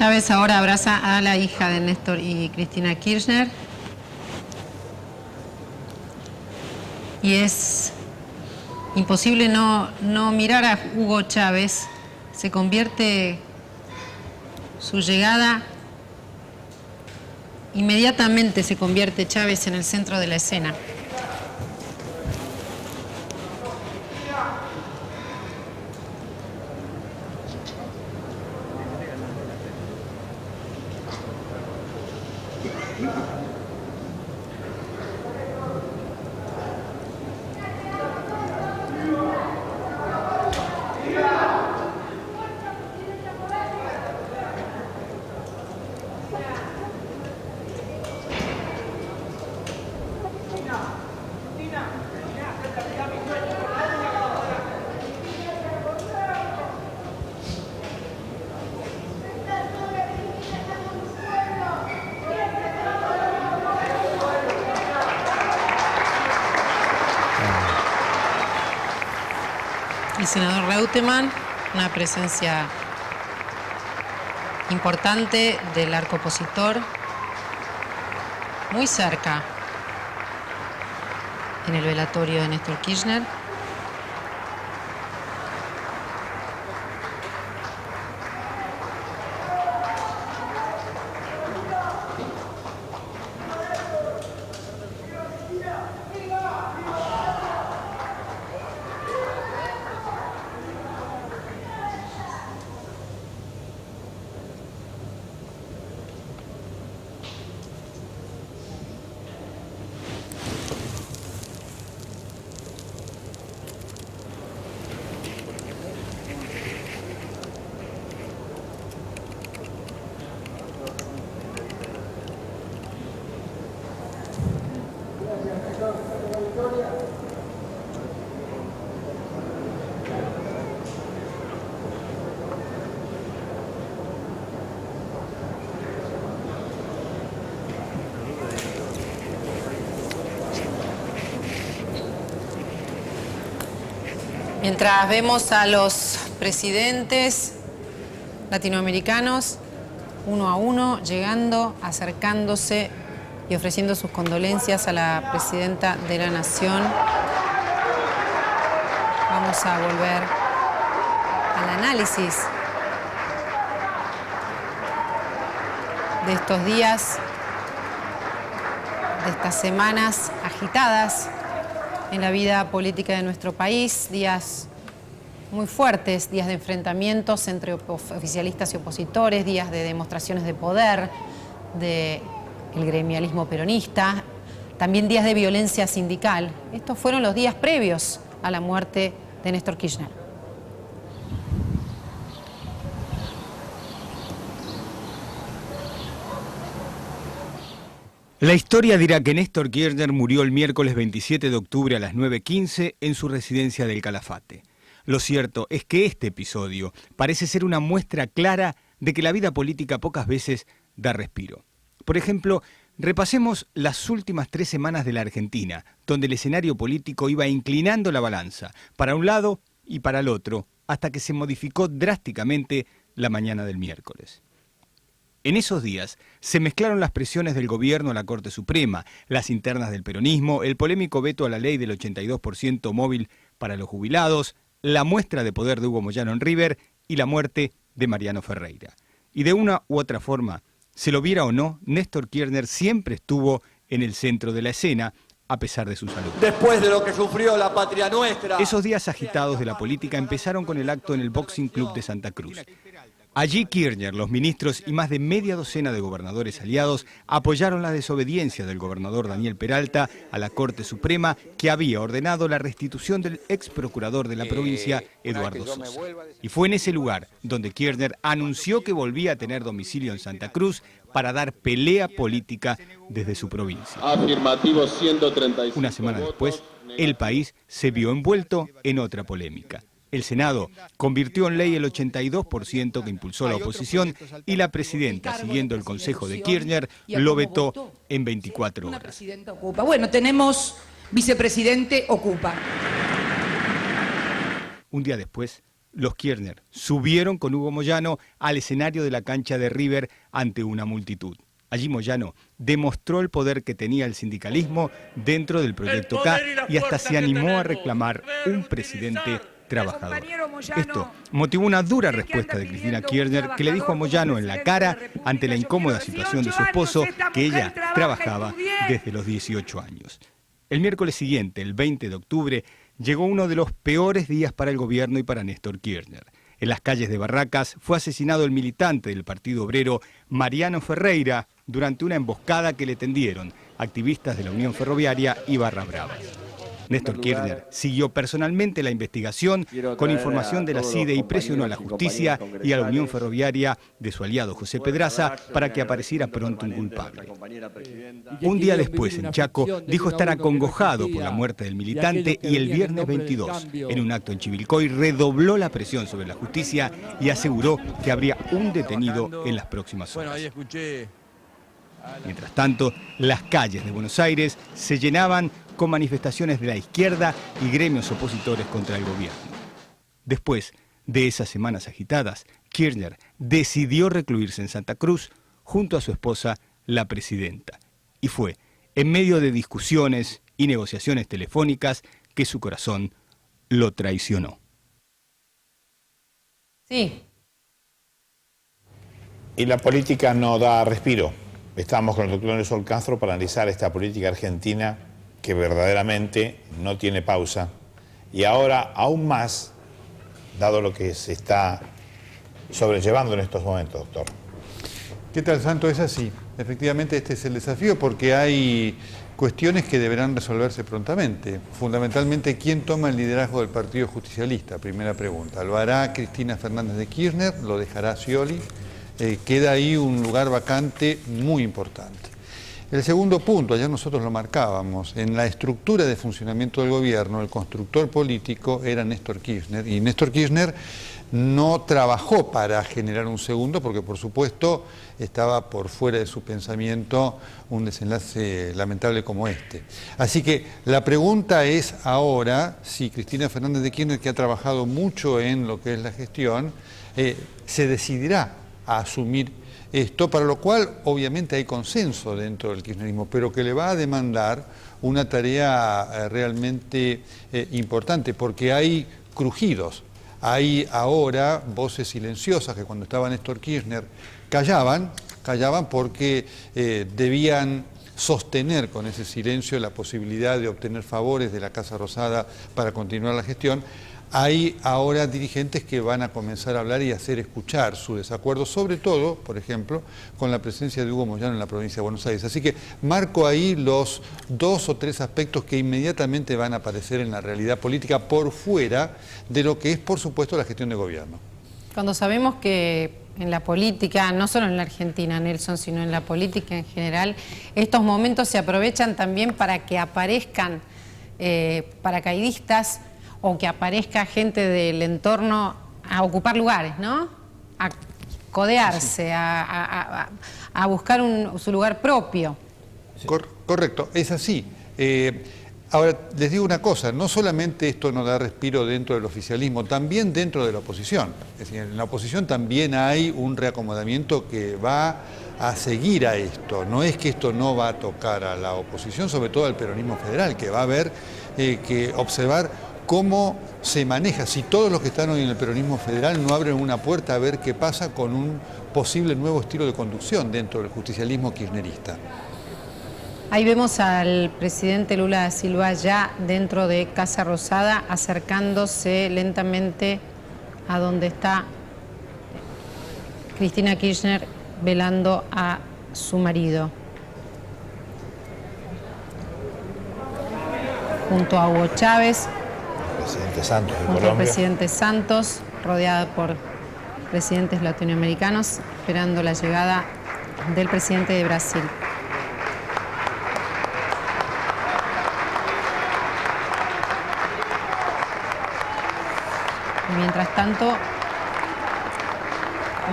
Chávez ahora abraza a la hija de Néstor y Cristina Kirchner. Y es imposible no mirar a Hugo Chávez. Se convierte su llegada, inmediatamente se convierte Chávez en el centro de la escena. El senador Reutemann, una presencia importante del arco opositor, muy cerca en el velatorio de Néstor Kirchner. Mientras vemos a los presidentes latinoamericanos uno a uno llegando, acercándose y ofreciendo sus condolencias a la presidenta de la Nación, vamos a volver al análisis de estos días, de estas semanas agitadas en la vida política de nuestro país, días muy fuertes, días de enfrentamientos entre oficialistas y opositores, días de demostraciones de poder del gremialismo peronista, también días de violencia sindical. Estos fueron los días previos a la muerte de Néstor Kirchner. La historia dirá que Néstor Kirchner murió el miércoles 27 de octubre a las 9:15 en su residencia del Calafate. Lo cierto es que este episodio parece ser una muestra clara de que la vida política pocas veces da respiro. Por ejemplo, repasemos las últimas 3 semanas de la Argentina, donde el escenario político iba inclinando la balanza para un lado y para el otro, hasta que se modificó drásticamente la mañana del miércoles. En esos días se mezclaron las presiones del gobierno a la Corte Suprema, las internas del peronismo, el polémico veto a la ley del 82% móvil para los jubilados, la muestra de poder de Hugo Moyano en River y la muerte de Mariano Ferreira. Y de una u otra forma, se lo viera o no, Néstor Kirchner siempre estuvo en el centro de la escena, a pesar de su salud. Después de lo que sufrió la patria nuestra. Esos días agitados de la política empezaron con el acto en el Boxing Club de Santa Cruz. Allí Kirchner, los ministros y más de media docena de gobernadores aliados apoyaron la desobediencia del gobernador Daniel Peralta a la Corte Suprema, que había ordenado la restitución del ex procurador de la provincia, Eduardo Sosa. Y fue en ese lugar donde Kirchner anunció que volvía a tener domicilio en Santa Cruz para dar pelea política desde su provincia. Afirmativo 135. Una semana después, el país se vio envuelto en otra polémica. El Senado convirtió en ley el 82% que impulsó la oposición y la presidenta, siguiendo el consejo de Kirchner, lo vetó en 24 horas. Bueno, tenemos vicepresidente ocupa. Un día después, los Kirchner subieron con Hugo Moyano al escenario de la cancha de River ante una multitud. Allí Moyano demostró el poder que tenía el sindicalismo dentro del Proyecto K y hasta se animó a reclamar un presidente trabajador. Esto motivó una dura respuesta de Cristina Kirchner, que le dijo a Moyano en la cara, ante la incómoda situación de su esposo, que ella trabajaba desde los 18 años. El miércoles siguiente, el 20 de octubre, llegó uno de los peores días para el gobierno y para Néstor Kirchner. En las calles de Barracas fue asesinado el militante del Partido Obrero, Mariano Ferreira, durante una emboscada que le tendieron activistas de la Unión Ferroviaria y Barra Brava. Néstor Kirchner siguió personalmente la investigación con información de la CIDE y presionó a la justicia y a la Unión Ferroviaria de su aliado José Pedraza para que apareciera pronto un culpable. Un día después, en Chaco, dijo estar acongojado por la muerte del militante y el viernes 22, en un acto en Chivilcoy, redobló la presión sobre la justicia y aseguró que habría un detenido en las próximas horas. Mientras tanto, las calles de Buenos Aires se llenaban con manifestaciones de la izquierda y gremios opositores contra el gobierno. Después de esas semanas agitadas, Kirchner decidió recluirse en Santa Cruz junto a su esposa, la presidenta. Y fue en medio de discusiones y negociaciones telefónicas que su corazón lo traicionó. Sí. Y la política no da respiro. Estamos con el doctor Nelson Castro para analizar esta política argentina que verdaderamente no tiene pausa. Y ahora aún más, dado lo que se está sobrellevando en estos momentos, doctor. ¿Qué tal, Santo? Es así. Efectivamente, este es el desafío porque hay cuestiones que deberán resolverse prontamente. Fundamentalmente, ¿quién toma el liderazgo del Partido Justicialista? Primera pregunta. ¿Lo hará Cristina Fernández de Kirchner? ¿Lo dejará Scioli? Queda ahí un lugar vacante muy importante. El segundo punto, ayer nosotros lo marcábamos, en la estructura de funcionamiento del gobierno, el constructor político era Néstor Kirchner, y Néstor Kirchner no trabajó para generar un segundo, porque por supuesto estaba por fuera de su pensamiento un desenlace lamentable como este. Así que la pregunta es ahora si Cristina Fernández de Kirchner, que ha trabajado mucho en lo que es la gestión, se decidirá a asumir esto, para lo cual obviamente hay consenso dentro del kirchnerismo, pero que le va a demandar una tarea realmente importante, porque hay crujidos, hay ahora voces silenciosas que cuando estaba Néstor Kirchner callaban porque debían sostener con ese silencio la posibilidad de obtener favores de la Casa Rosada para continuar la gestión. Hay ahora dirigentes que van a comenzar a hablar y hacer escuchar su desacuerdo, sobre todo, por ejemplo, con la presencia de Hugo Moyano en la provincia de Buenos Aires. Así que marco ahí los 2 o 3 aspectos que inmediatamente van a aparecer en la realidad política por fuera de lo que es, por supuesto, la gestión de gobierno. Cuando sabemos que en la política, no solo en la Argentina, Nelson, sino en la política en general, estos momentos se aprovechan también para que aparezcan paracaidistas o que aparezca gente del entorno a ocupar lugares, ¿no? A codearse, a buscar su lugar propio. Correcto, es así. Ahora, les digo una cosa, no solamente esto no da respiro dentro del oficialismo, también dentro de la oposición. Es decir, en la oposición también hay un reacomodamiento que va a seguir a esto. No es que esto no va a tocar a la oposición, sobre todo al peronismo federal, que va a haber que observar cómo se maneja, si todos los que están hoy en el peronismo federal no abren una puerta a ver qué pasa con un posible nuevo estilo de conducción dentro del justicialismo kirchnerista. Ahí vemos al presidente Lula da Silva ya dentro de Casa Rosada, acercándose lentamente a donde está Cristina Kirchner velando a su marido. Junto a Hugo Chávez. Presidente Santos de junto Colombia. al presidente Santos, rodeada por presidentes latinoamericanos, esperando la llegada del presidente de Brasil. Y mientras tanto,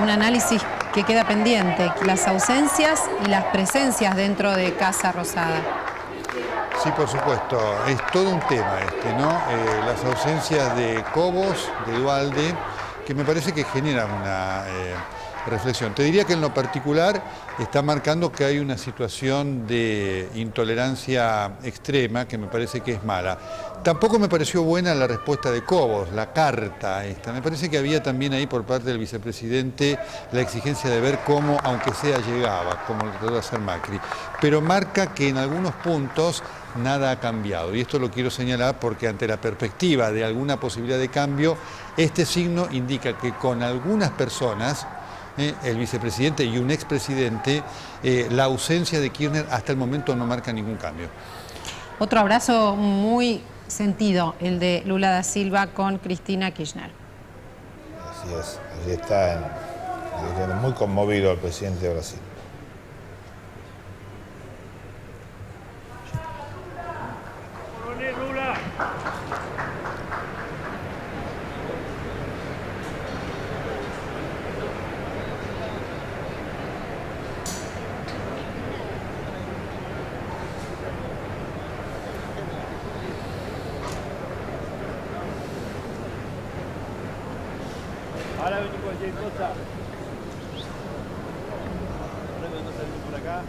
un análisis que queda pendiente, las ausencias y las presencias dentro de Casa Rosada. Sí, por supuesto, es todo un tema este, ¿no? Las ausencias de Cobos, de Duhalde, que me parece que generan una reflexión. Te diría que en lo particular está marcando que hay una situación de intolerancia extrema que me parece que es mala. Tampoco me pareció buena la respuesta de Cobos, la carta esta. Me parece que había también ahí por parte del vicepresidente la exigencia de ver cómo, aunque sea, llegaba, como lo trató de hacer Macri. Pero marca que en algunos puntos nada ha cambiado. Y esto lo quiero señalar porque ante la perspectiva de alguna posibilidad de cambio, este signo indica que con algunas personas, el vicepresidente y un expresidente, la ausencia de Kirchner hasta el momento no marca ningún cambio. Otro abrazo muy sentido, el de Lula da Silva con Cristina Kirchner. Así es, allí está muy conmovido el presidente de Brasil. Ahora venimos cualquier cosa. Ahora cuando salimos por acá.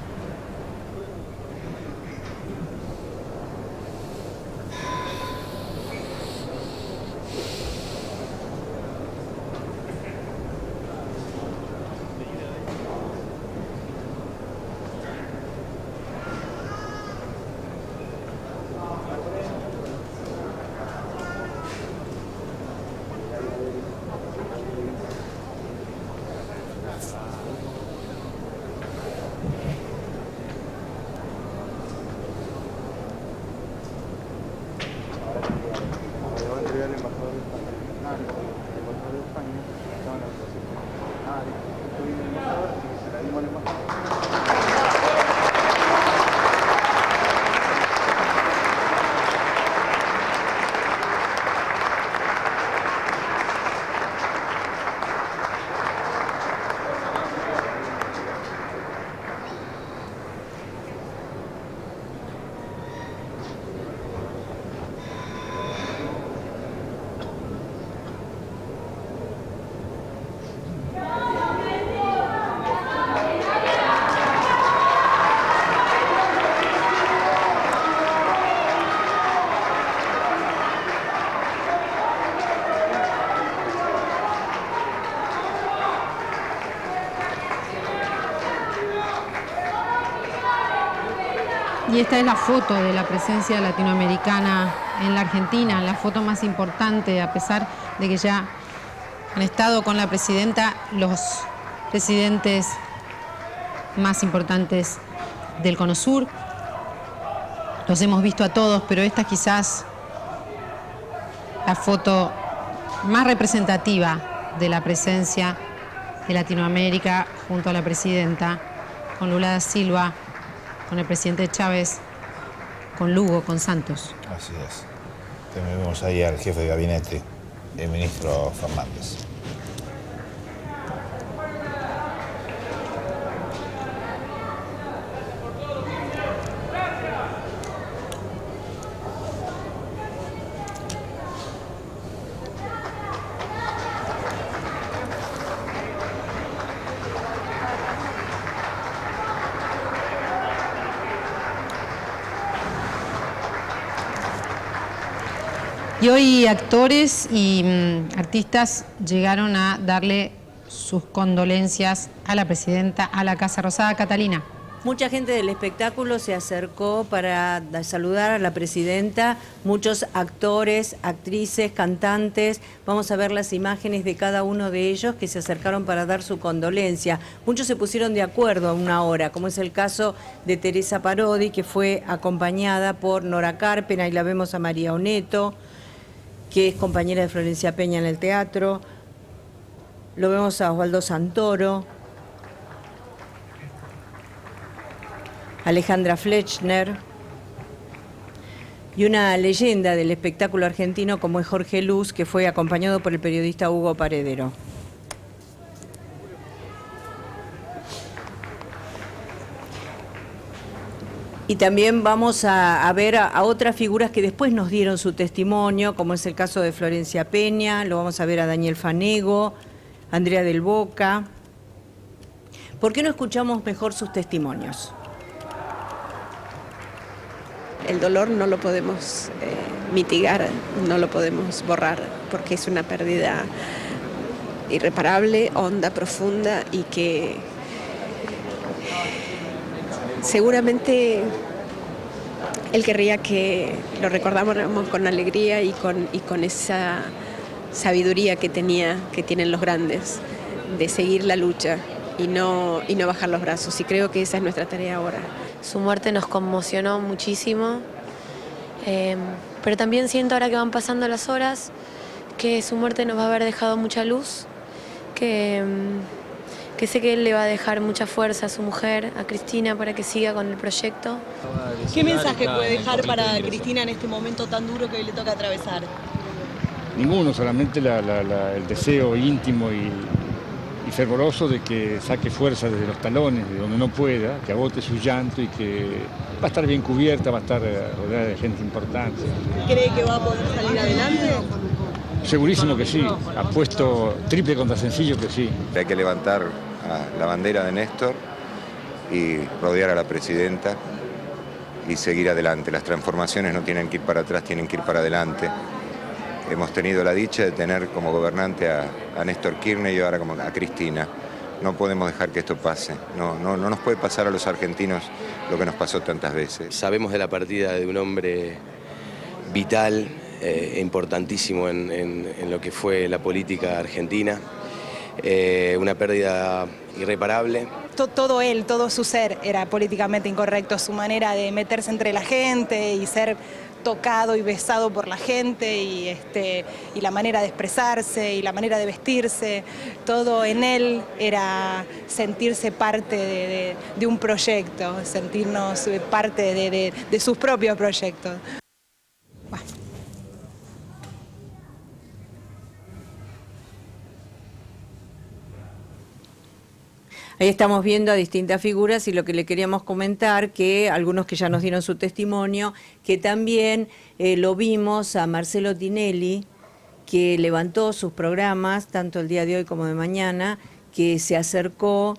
Y esta es la foto de la presencia latinoamericana en la Argentina, la foto más importante, a pesar de que ya han estado con la presidenta los presidentes más importantes del Cono Sur. Los hemos visto a todos, pero esta es quizás la foto más representativa de la presencia de Latinoamérica junto a la presidenta, con Lula da Silva, con el presidente Chávez, con Lugo, con Santos. Así es. También vemos ahí al jefe de gabinete, el ministro Fernández. Y hoy actores y artistas llegaron a darle sus condolencias a la presidenta, a la Casa Rosada. Catalina. Mucha gente del espectáculo se acercó para saludar a la presidenta, muchos actores, actrices, cantantes. Vamos a ver las imágenes de cada uno de ellos que se acercaron para dar su condolencia. Muchos se pusieron de acuerdo a una hora, como es el caso de Teresa Parodi, que fue acompañada por Nora Carpena, y la vemos a María Oneto, que es compañera de Florencia Peña en el teatro. Lo vemos a Osvaldo Santoro, Alejandra Fletchner y una leyenda del espectáculo argentino como es Jorge Luz, que fue acompañado por el periodista Hugo Paredero. Y también vamos a ver a otras figuras que después nos dieron su testimonio, como es el caso de Florencia Peña, lo vamos a ver a Daniel Fanego, Andrea del Boca. ¿Por qué no escuchamos mejor sus testimonios? El dolor no lo podemos mitigar, no lo podemos borrar, porque es una pérdida irreparable, honda, profunda, y que seguramente él querría que lo recordáramos con alegría y con esa sabiduría que tienen los grandes, de seguir la lucha y no bajar los brazos. Y creo que esa es nuestra tarea ahora. Su muerte nos conmocionó muchísimo, pero también siento ahora que van pasando las horas que su muerte nos va a haber dejado mucha luz, que sé que él le va a dejar mucha fuerza a su mujer, a Cristina, para que siga con el proyecto. ¿Qué mensaje puede dejar para Cristina en este momento tan duro que hoy le toca atravesar? Ninguno, solamente el deseo íntimo y fervoroso de que saque fuerza desde los talones, de donde no pueda, que agote su llanto y que va a estar bien cubierta, va a estar rodeada de gente importante. ¿Cree que va a poder salir adelante? Segurísimo que sí, apuesto triple contra sencillo que sí. Hay que levantar la bandera de Néstor y rodear a la presidenta y seguir adelante. Las transformaciones no tienen que ir para atrás, tienen que ir para adelante. Hemos tenido la dicha de tener como gobernante a Néstor Kirchner y ahora como a Cristina. No podemos dejar que esto pase. No nos puede pasar a los argentinos lo que nos pasó tantas veces. Sabemos de la partida de un hombre vital, importantísimo en lo que fue la política argentina. Una pérdida irreparable. Todo su ser era políticamente incorrecto, su manera de meterse entre la gente y ser tocado y besado por la gente y la manera de expresarse y la manera de vestirse, todo en él era sentirse parte de un proyecto, sentirnos parte de sus propios proyectos. Ahí estamos viendo a distintas figuras y lo que le queríamos comentar, que algunos que ya nos dieron su testimonio, que también lo vimos a Marcelo Tinelli, que levantó sus programas, tanto el día de hoy como de mañana, que se acercó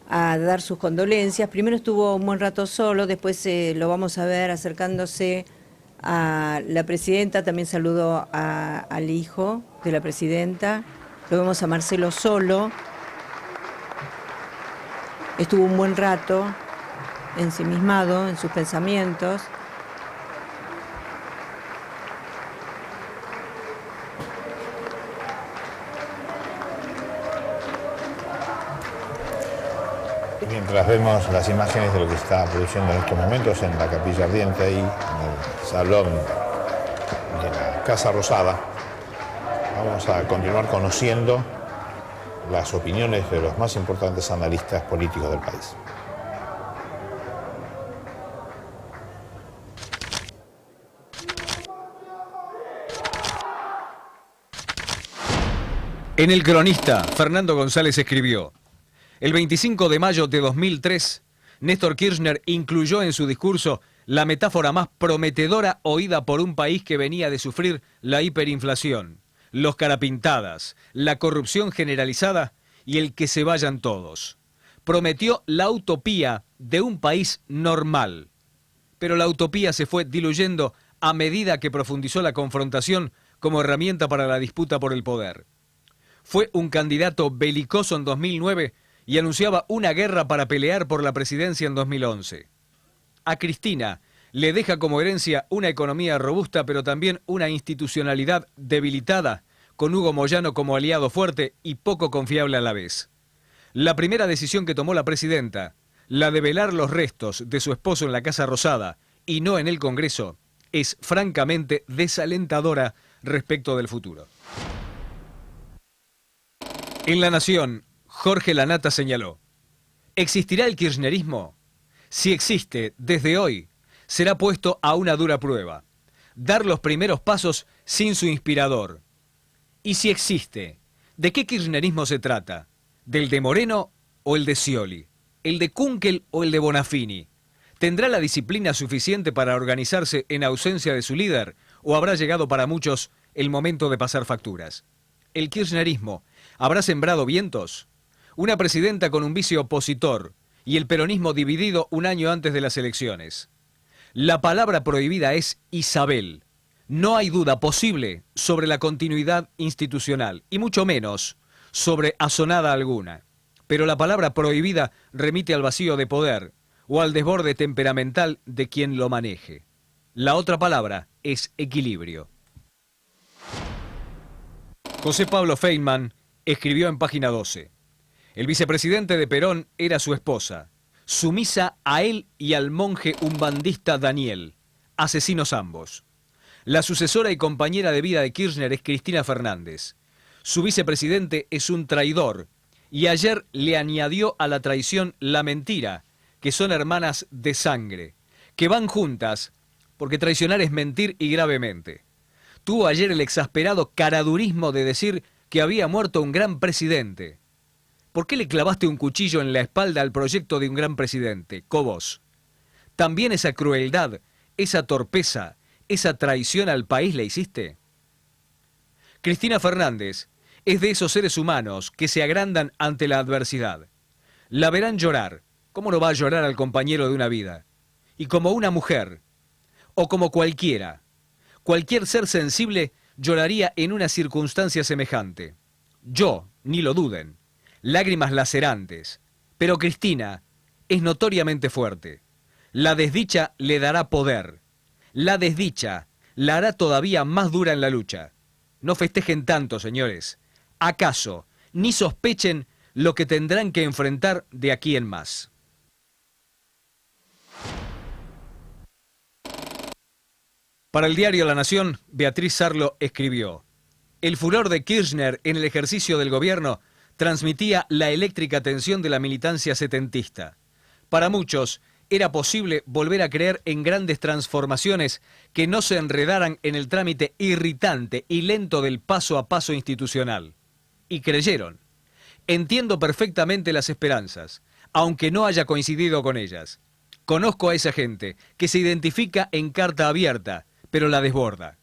a dar sus condolencias. Primero estuvo un buen rato solo, después lo vamos a ver acercándose a la presidenta, también saludó al hijo de la presidenta, lo vemos a Marcelo solo. Estuvo un buen rato ensimismado en sus pensamientos. Mientras vemos las imágenes de lo que está produciendo en estos momentos en la Capilla Ardiente, ahí en el salón de la Casa Rosada, vamos a continuar conociendo las opiniones de los más importantes analistas políticos del país. En El Cronista, Fernando González escribió: el 25 de mayo de 2003, Néstor Kirchner incluyó en su discurso la metáfora más prometedora oída por un país que venía de sufrir la hiperinflación, los carapintadas, la corrupción generalizada y el que se vayan todos. Prometió la utopía de un país normal, pero la utopía se fue diluyendo a medida que profundizó la confrontación como herramienta para la disputa por el poder. Fue un candidato belicoso en 2009 y anunciaba una guerra para pelear por la presidencia en 2011. A Cristina le deja como herencia una economía robusta, pero también una institucionalidad debilitada, con Hugo Moyano como aliado fuerte y poco confiable a la vez. La primera decisión que tomó la presidenta, la de velar los restos de su esposo en la Casa Rosada y no en el Congreso, es francamente desalentadora respecto del futuro. En La Nación, Jorge Lanata señaló: ¿existirá el kirchnerismo? Si existe, desde hoy, será puesto a una dura prueba. Dar los primeros pasos sin su inspirador. Y si existe, ¿de qué kirchnerismo se trata? ¿Del de Moreno o el de Scioli? ¿El de Kunkel o el de Bonafini? ¿Tendrá la disciplina suficiente para organizarse en ausencia de su líder? ¿O habrá llegado para muchos el momento de pasar facturas? ¿El kirchnerismo habrá sembrado vientos? Una presidenta con un vice opositor y el peronismo dividido un año antes de las elecciones. La palabra prohibida es Isabel. No hay duda posible sobre la continuidad institucional, y mucho menos sobre asonada alguna. Pero la palabra prohibida remite al vacío de poder o al desborde temperamental de quien lo maneje. La otra palabra es equilibrio. José Pablo Feynman escribió en página 12: el vicepresidente de Perón era su esposa, sumisa a él y al monje umbandista Daniel, asesinos ambos. La sucesora y compañera de vida de Kirchner es Cristina Fernández. Su vicepresidente es un traidor, y ayer le añadió a la traición la mentira, que son hermanas de sangre, que van juntas, porque traicionar es mentir y gravemente. Tuvo ayer el exasperado caradurismo de decir que había muerto un gran presidente. ¿Por qué le clavaste un cuchillo en la espalda al proyecto de un gran presidente, Cobos? ¿También esa crueldad, esa torpeza, esa traición al país le hiciste? Cristina Fernández es de esos seres humanos que se agrandan ante la adversidad. La verán llorar. ¿Cómo no va a llorar al compañero de una vida? Y como una mujer, o como cualquier ser sensible lloraría en una circunstancia semejante. Yo, ni lo duden, lágrimas lacerantes. Pero Cristina es notoriamente fuerte. La desdicha le dará poder. La desdicha la hará todavía más dura en la lucha. No festejen tanto, señores. ¿Acaso ni sospechen lo que tendrán que enfrentar de aquí en más? Para el diario La Nación, Beatriz Sarlo escribió: el furor de Kirchner en el ejercicio del gobierno transmitía la eléctrica tensión de la militancia setentista. Para muchos era posible volver a creer en grandes transformaciones que no se enredaran en el trámite irritante y lento del paso a paso institucional. Y creyeron. Entiendo perfectamente las esperanzas, aunque no haya coincidido con ellas. Conozco a esa gente que se identifica en carta abierta, pero la desborda.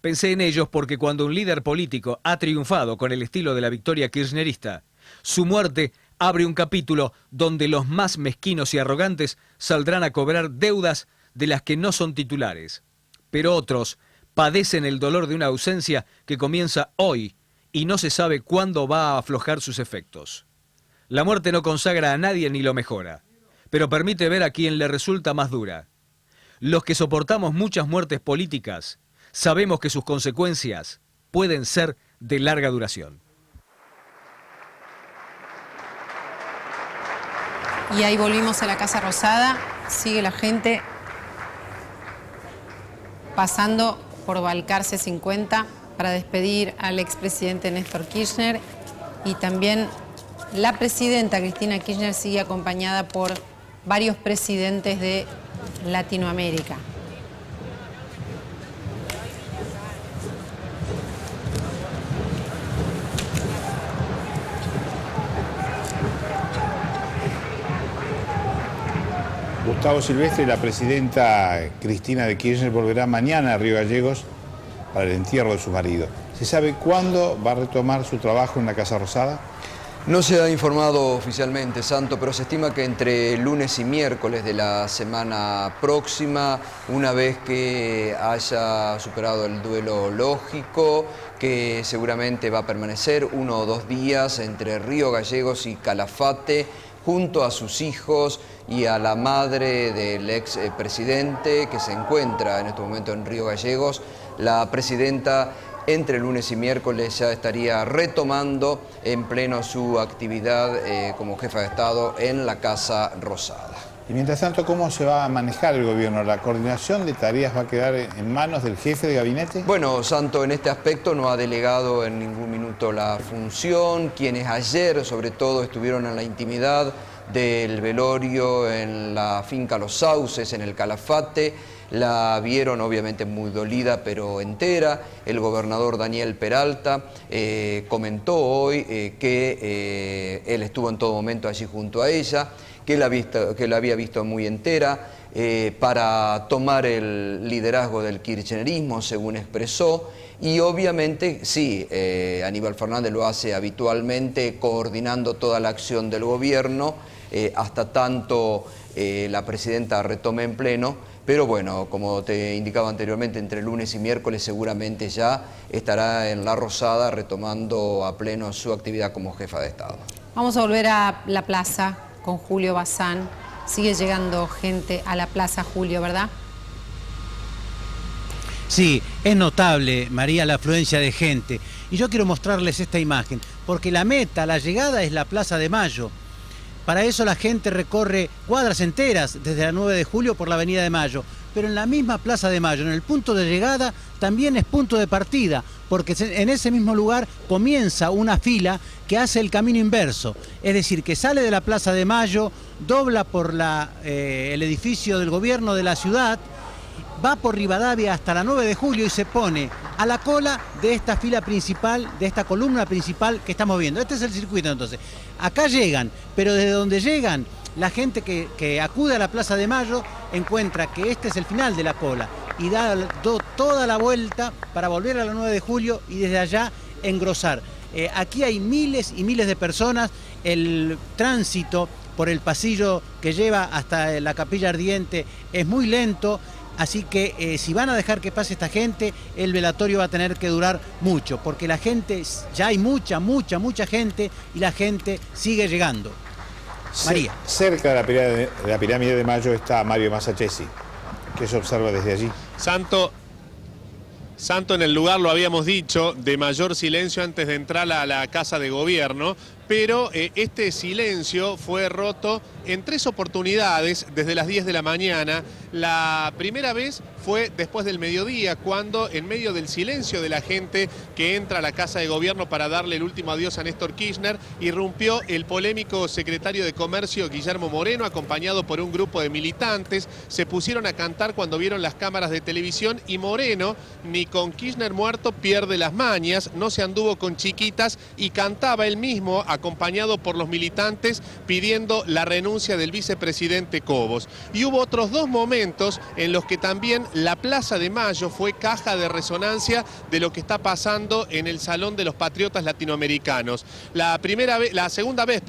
Pensé en ellos porque cuando un líder político ha triunfado con el estilo de la victoria kirchnerista, su muerte abre un capítulo donde los más mezquinos y arrogantes saldrán a cobrar deudas de las que no son titulares. Pero otros padecen el dolor de una ausencia que comienza hoy y no se sabe cuándo va a aflojar sus efectos. La muerte no consagra a nadie ni lo mejora, pero permite ver a quien le resulta más dura. Los que soportamos muchas muertes políticas sabemos que sus consecuencias pueden ser de larga duración. Y ahí volvimos a la Casa Rosada, sigue la gente pasando por Balcarce 50 para despedir al expresidente Néstor Kirchner, y también la presidenta Cristina Kirchner sigue acompañada por varios presidentes de Latinoamérica. Gustavo Silvestre, la presidenta Cristina de Kirchner volverá mañana a Río Gallegos para el entierro de su marido. ¿Se sabe cuándo va a retomar su trabajo en la Casa Rosada? No se ha informado oficialmente, Santo, pero se estima que entre lunes y miércoles de la semana próxima, una vez que haya superado el duelo lógico, que seguramente va a permanecer 1 o 2 días entre Río Gallegos y Calafate, junto a sus hijos y a la madre del ex presidente que se encuentra en este momento en Río Gallegos. La presidenta entre lunes y miércoles ya estaría retomando en pleno su actividad como jefa de Estado en la Casa Rosada. Y mientras tanto, ¿cómo se va a manejar el gobierno? ¿La coordinación de tareas va a quedar en manos del jefe de gabinete? Bueno, Santo en este aspecto no ha delegado en ningún minuto la función. Quienes ayer, sobre todo, estuvieron en la intimidad del velorio en la finca Los Sauces, en el Calafate, la vieron obviamente muy dolida pero entera. El gobernador Daniel Peralta comentó hoy que él estuvo en todo momento allí junto a ella, que la había visto muy entera. para tomar el liderazgo del kirchnerismo, según expresó, y obviamente sí, Aníbal Fernández lo hace habitualmente coordinando toda la acción del gobierno, hasta tanto la presidenta retome en pleno, pero bueno, como te indicaba anteriormente, entre lunes y miércoles seguramente ya estará en La Rosada retomando a pleno su actividad como jefa de Estado. Vamos a volver a la plaza con Julio Bazán. Sigue llegando gente a la plaza, Julio, ¿verdad? Sí, es notable, María, la afluencia de gente. Y yo quiero mostrarles esta imagen, porque la meta, la llegada es la Plaza de Mayo. Para eso la gente recorre cuadras enteras desde la 9 de julio por la Avenida de Mayo. Pero en la misma Plaza de Mayo, en el punto de llegada, también es punto de partida, porque en ese mismo lugar comienza una fila que hace el camino inverso. Es decir, que sale de la Plaza de Mayo, dobla por el edificio del gobierno de la ciudad, va por Rivadavia hasta la 9 de julio y se pone a la cola de esta fila principal, de esta columna principal que estamos viendo. Este es el circuito entonces. Acá llegan, pero desde donde llegan, la gente que acude a la Plaza de Mayo encuentra que este es el final de la cola y da toda la vuelta para volver a la 9 de julio y desde allá engrosar. Aquí hay miles y miles de personas, el tránsito por el pasillo que lleva hasta la Capilla Ardiente es muy lento. Así que si van a dejar que pase esta gente, el velatorio va a tener que durar mucho, porque la gente, ya hay mucha gente y la gente sigue llegando. María. Cerca de la pirámide de Mayo está Mario Massachesi. ¿Qué se observa desde allí? Santo, en el lugar, lo habíamos dicho, de mayor silencio antes de entrar a la Casa de Gobierno, pero este silencio fue roto en 3 oportunidades desde las 10 de la mañana. La primera vez fue después del mediodía, cuando en medio del silencio de la gente que entra a la Casa de Gobierno para darle el último adiós a Néstor Kirchner, irrumpió el polémico secretario de Comercio Guillermo Moreno, acompañado por un grupo de militantes. Se pusieron a cantar cuando vieron las cámaras de televisión y Moreno, ni con Kirchner muerto, pierde las mañas, no se anduvo con chiquitas y cantaba él mismo, acompañado por los militantes, pidiendo la renuncia del vicepresidente Cobos. Y hubo otros 2 momentos en los que también la Plaza de Mayo fue caja de resonancia de lo que está pasando en el Salón de los Patriotas Latinoamericanos. La segunda vez,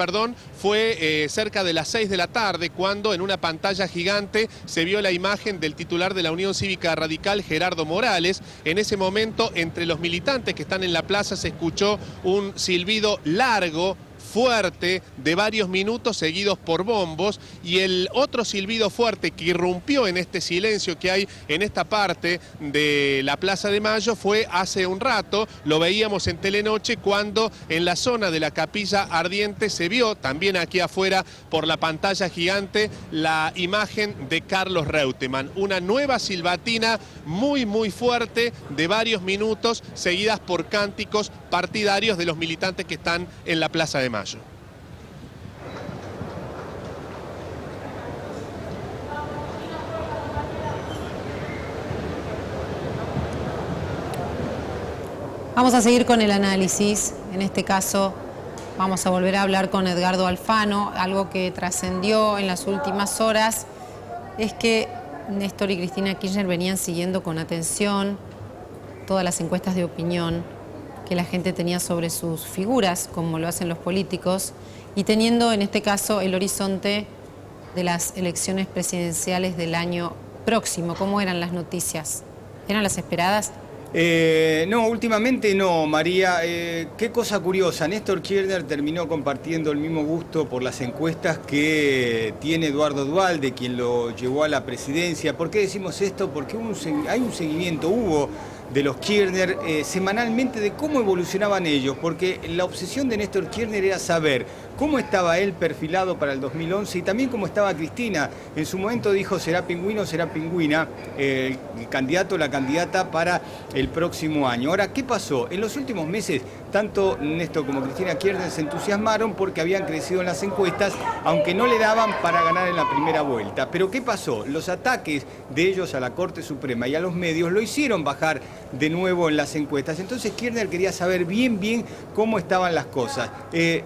fue cerca de las 6 de la tarde, cuando en una pantalla gigante se vio la imagen del titular de la Unión Cívica Radical, Gerardo Morales. En ese momento, entre los militantes que están en la plaza, se escuchó un silbido largo, fuerte, de varios minutos, seguidos por bombos, y el otro silbido fuerte que irrumpió en este silencio que hay en esta parte de la Plaza de Mayo fue hace un rato. Lo veíamos en Telenoche, cuando en la zona de la Capilla Ardiente se vio, también aquí afuera por la pantalla gigante, la imagen de Carlos Reutemann. Una nueva silbatina muy fuerte de varios minutos, seguidas por cánticos partidarios de los militantes que están en la Plaza de Mayo. Vamos a seguir con el análisis. En este caso vamos a volver a hablar con Edgardo Alfano. Algo que trascendió en las últimas horas es que Néstor y Cristina Kirchner venían siguiendo con atención todas las encuestas de opinión que la gente tenía sobre sus figuras, como lo hacen los políticos, y teniendo en este caso el horizonte de las elecciones presidenciales del año próximo. ¿Cómo eran las noticias? ¿Eran las esperadas? No, últimamente no, María. Qué cosa curiosa, Néstor Kirchner terminó compartiendo el mismo gusto por las encuestas que tiene Eduardo Duhalde, quien lo llevó a la presidencia. ¿Por qué decimos esto? Porque hay un seguimiento, de los Kirchner semanalmente de cómo evolucionaban ellos, porque la obsesión de Néstor Kirchner era saber cómo estaba él perfilado para el 2011 y también cómo estaba Cristina. En su momento dijo, será pingüino, será pingüina, el candidato o la candidata para el próximo año. Ahora, ¿qué pasó? En los últimos meses, tanto Néstor como Cristina Kirchner se entusiasmaron porque habían crecido en las encuestas, aunque no le daban para ganar en la primera vuelta. Pero ¿qué pasó? Los ataques de ellos a la Corte Suprema y a los medios lo hicieron bajar de nuevo en las encuestas. Entonces Kirchner quería saber bien cómo estaban las cosas.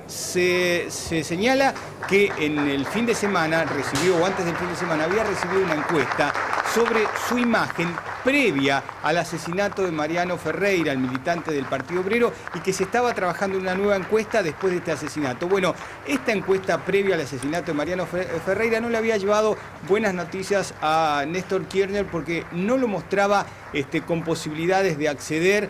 Se se señala que en el fin de semana recibió, o antes del fin de semana, había recibido una encuesta sobre su imagen previa al asesinato de Mariano Ferreira, el militante del Partido Obrero, y que se estaba trabajando en una nueva encuesta después de este asesinato. Bueno, esta encuesta previa al asesinato de Mariano Ferreira no le había llevado buenas noticias a Néstor Kirchner porque no lo mostraba con posibilidades de acceder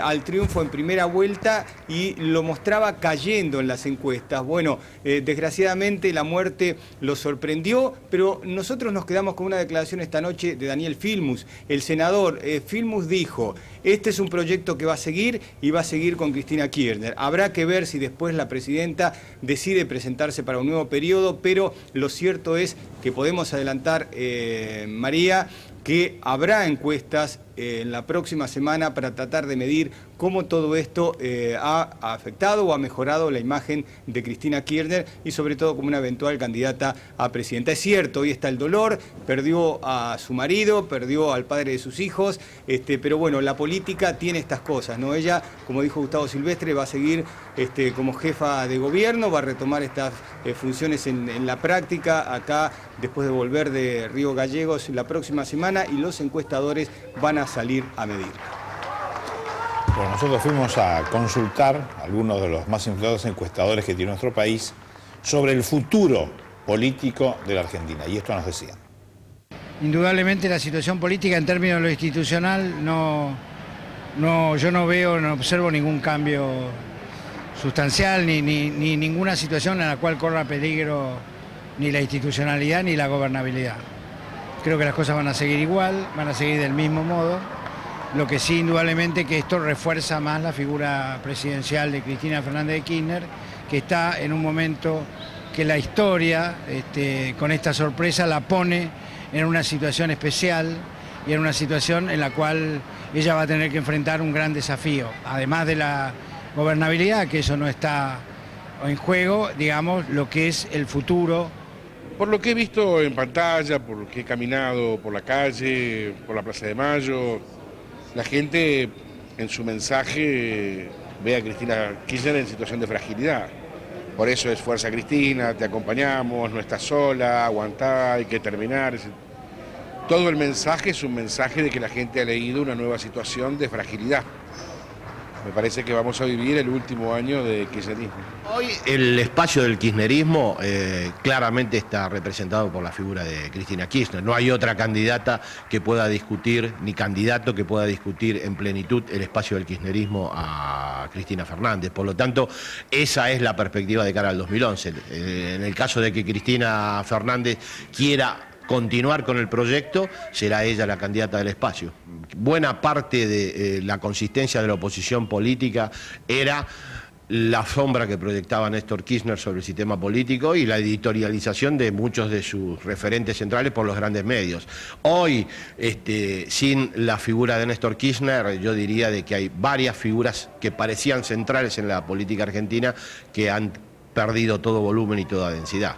al triunfo en primera vuelta y lo mostraba cayendo en las encuestas. Bueno, desgraciadamente la muerte lo sorprendió, pero nosotros nos quedamos con una declaración esta noche de Daniel Filmus. El senador Filmus dijo: este es un proyecto que va a seguir y va a seguir con Cristina Kirchner. Habrá que ver si después la presidenta decide presentarse para un nuevo periodo, pero lo cierto es que podemos adelantar, María, que habrá encuestas en la próxima semana para tratar de medir cómo todo esto ha afectado o ha mejorado la imagen de Cristina Kirchner y sobre todo como una eventual candidata a presidenta. Es cierto, hoy está el dolor, perdió a su marido, perdió al padre de sus hijos, pero bueno, la política tiene estas cosas, ¿no? Ella, como dijo Gustavo Silvestre, va a seguir como jefa de gobierno, va a retomar estas funciones en la práctica acá después de volver de Río Gallegos la próxima semana y los encuestadores van a salir a medir. Bueno, nosotros fuimos a consultar a algunos de los más influyentes encuestadores que tiene nuestro país sobre el futuro político de la Argentina, y esto nos decían. Indudablemente la situación política en términos de lo institucional yo no veo, no observo ningún cambio sustancial ni ninguna situación en la cual corra peligro ni la institucionalidad ni la gobernabilidad. Creo que las cosas van a seguir igual, van a seguir del mismo modo. Lo que sí, indudablemente, que esto refuerza más la figura presidencial de Cristina Fernández de Kirchner, que está en un momento que la historia, con esta sorpresa, la pone en una situación especial y en una situación en la cual ella va a tener que enfrentar un gran desafío. Además de la gobernabilidad, que eso no está en juego, digamos, lo que es el futuro. Por lo que he visto en pantalla, por lo que he caminado por la calle, por la Plaza de Mayo, la gente en su mensaje ve a Cristina Kirchner en situación de fragilidad. Por eso es fuerza Cristina, te acompañamos, no estás sola, aguantá, hay que terminar. Todo el mensaje es un mensaje de que la gente ha leído una nueva situación de fragilidad. Me parece que vamos a vivir el último año de kirchnerismo. Hoy el espacio del kirchnerismo claramente está representado por la figura de Cristina Kirchner. No hay otra candidata que pueda discutir, ni candidato que pueda discutir en plenitud el espacio del kirchnerismo a Cristina Fernández. Por lo tanto, esa es la perspectiva de cara al 2011. En el caso de que Cristina Fernández quiera continuar con el proyecto, será ella la candidata del espacio. Buena parte de la consistencia de la oposición política era la sombra que proyectaba Néstor Kirchner sobre el sistema político y la editorialización de muchos de sus referentes centrales por los grandes medios. Hoy, sin la figura de Néstor Kirchner, yo diría de que hay varias figuras que parecían centrales en la política argentina que han perdido todo volumen y toda densidad.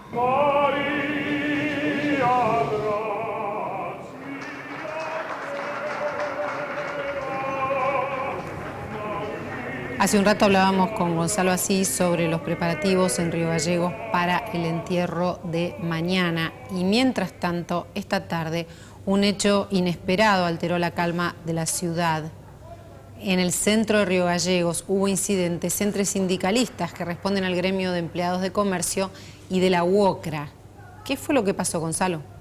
Hace un rato hablábamos con Gonzalo Asís sobre los preparativos en Río Gallegos para el entierro de mañana. Y mientras tanto, esta tarde, un hecho inesperado alteró la calma de la ciudad. En el centro de Río Gallegos hubo incidentes entre sindicalistas que responden al gremio de empleados de comercio y de la UOCRA. ¿Qué fue lo que pasó, Gonzalo?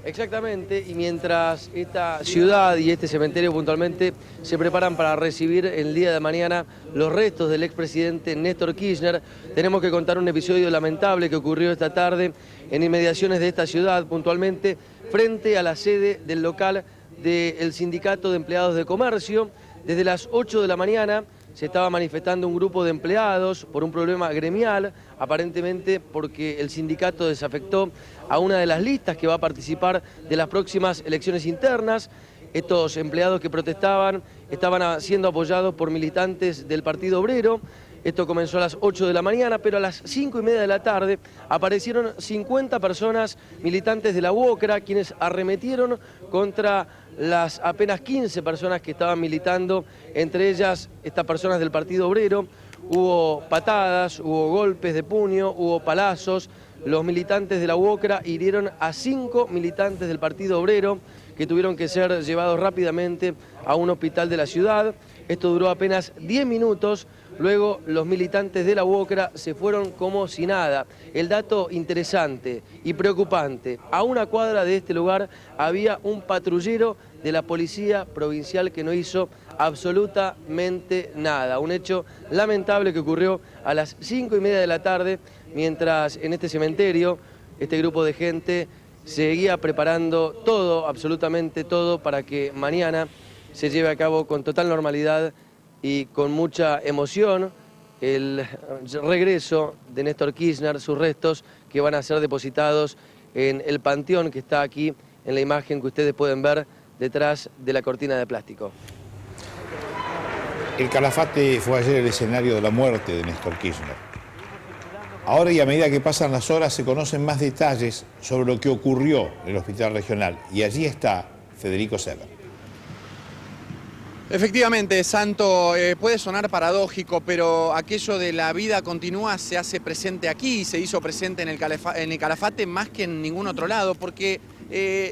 Exactamente, y mientras esta ciudad y este cementerio puntualmente se preparan para recibir el día de mañana los restos del expresidente Néstor Kirchner, tenemos que contar un episodio lamentable que ocurrió esta tarde en inmediaciones de esta ciudad, puntualmente frente a la sede del local del Sindicato de Empleados de Comercio. Desde las 8 de la mañana se estaba manifestando un grupo de empleados por un problema gremial, aparentemente porque el sindicato desafectó a una de las listas que va a participar de las próximas elecciones internas. Estos empleados que protestaban estaban siendo apoyados por militantes del Partido Obrero. Esto comenzó a las 8 de la mañana, pero a las 5:30 de la tarde aparecieron 50 personas militantes de la UOCRA, quienes arremetieron contra las apenas 15 personas que estaban militando, entre ellas estas personas del Partido Obrero. Hubo patadas, hubo golpes de puño, hubo palazos. Los militantes de la UOCRA hirieron a 5 militantes del Partido Obrero que tuvieron que ser llevados rápidamente a un hospital de la ciudad. Esto duró apenas 10 minutos. Luego los militantes de la UOCRA se fueron como si nada. El dato interesante y preocupante, a una cuadra de este lugar había un patrullero de la Policía Provincial que no hizo absolutamente nada. Un hecho lamentable que ocurrió a las 5:30 de la tarde, mientras en este cementerio este grupo de gente seguía preparando todo, absolutamente todo, para que mañana se lleve a cabo con total normalidad y con mucha emoción el regreso de Néstor Kirchner, sus restos que van a ser depositados en el panteón que está aquí en la imagen que ustedes pueden ver detrás de la cortina de plástico. El Calafate fue ayer el escenario de la muerte de Néstor Kirchner. Ahora y a medida que pasan las horas se conocen más detalles sobre lo que ocurrió en el hospital regional y allí está Federico Sever. Efectivamente, Santo, puede sonar paradójico, pero aquello de la vida continúa se hace presente aquí, se hizo presente en el Calafate más que en ningún otro lado, porque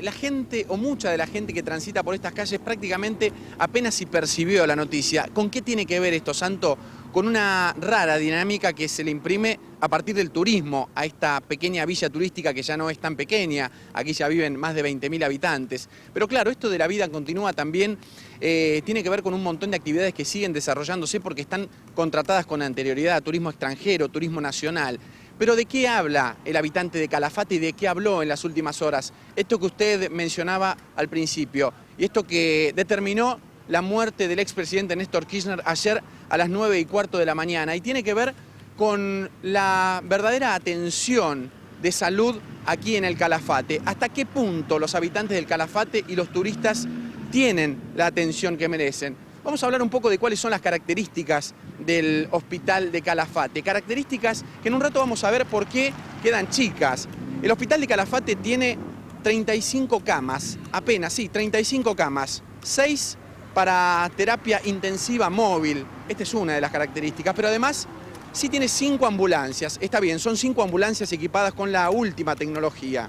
la gente, o mucha de la gente que transita por estas calles prácticamente apenas si percibió la noticia. ¿Con qué tiene que ver esto, Santo? Con una rara dinámica que se le imprime a partir del turismo a esta pequeña villa turística que ya no es tan pequeña. Aquí ya viven más de 20.000 habitantes. Pero claro, esto de la vida continúa también tiene que ver con un montón de actividades que siguen desarrollándose porque están contratadas con anterioridad, turismo extranjero, turismo nacional. Pero ¿de qué habla el habitante de Calafate y de qué habló en las últimas horas? Esto que usted mencionaba al principio y esto que determinó la muerte del expresidente Néstor Kirchner ayer a las 9:15 de la mañana y tiene que ver con la verdadera atención de salud aquí en el Calafate. ¿Hasta qué punto los habitantes del Calafate y los turistas tienen la atención que merecen? Vamos a hablar un poco de cuáles son las características del hospital de Calafate. Características que en un rato vamos a ver por qué quedan chicas. El hospital de Calafate tiene 35 camas, apenas, sí, 35 camas. 6 para terapia intensiva móvil. Esta es una de las características, pero además sí tiene 5 ambulancias. Está bien, son 5 ambulancias equipadas con la última tecnología.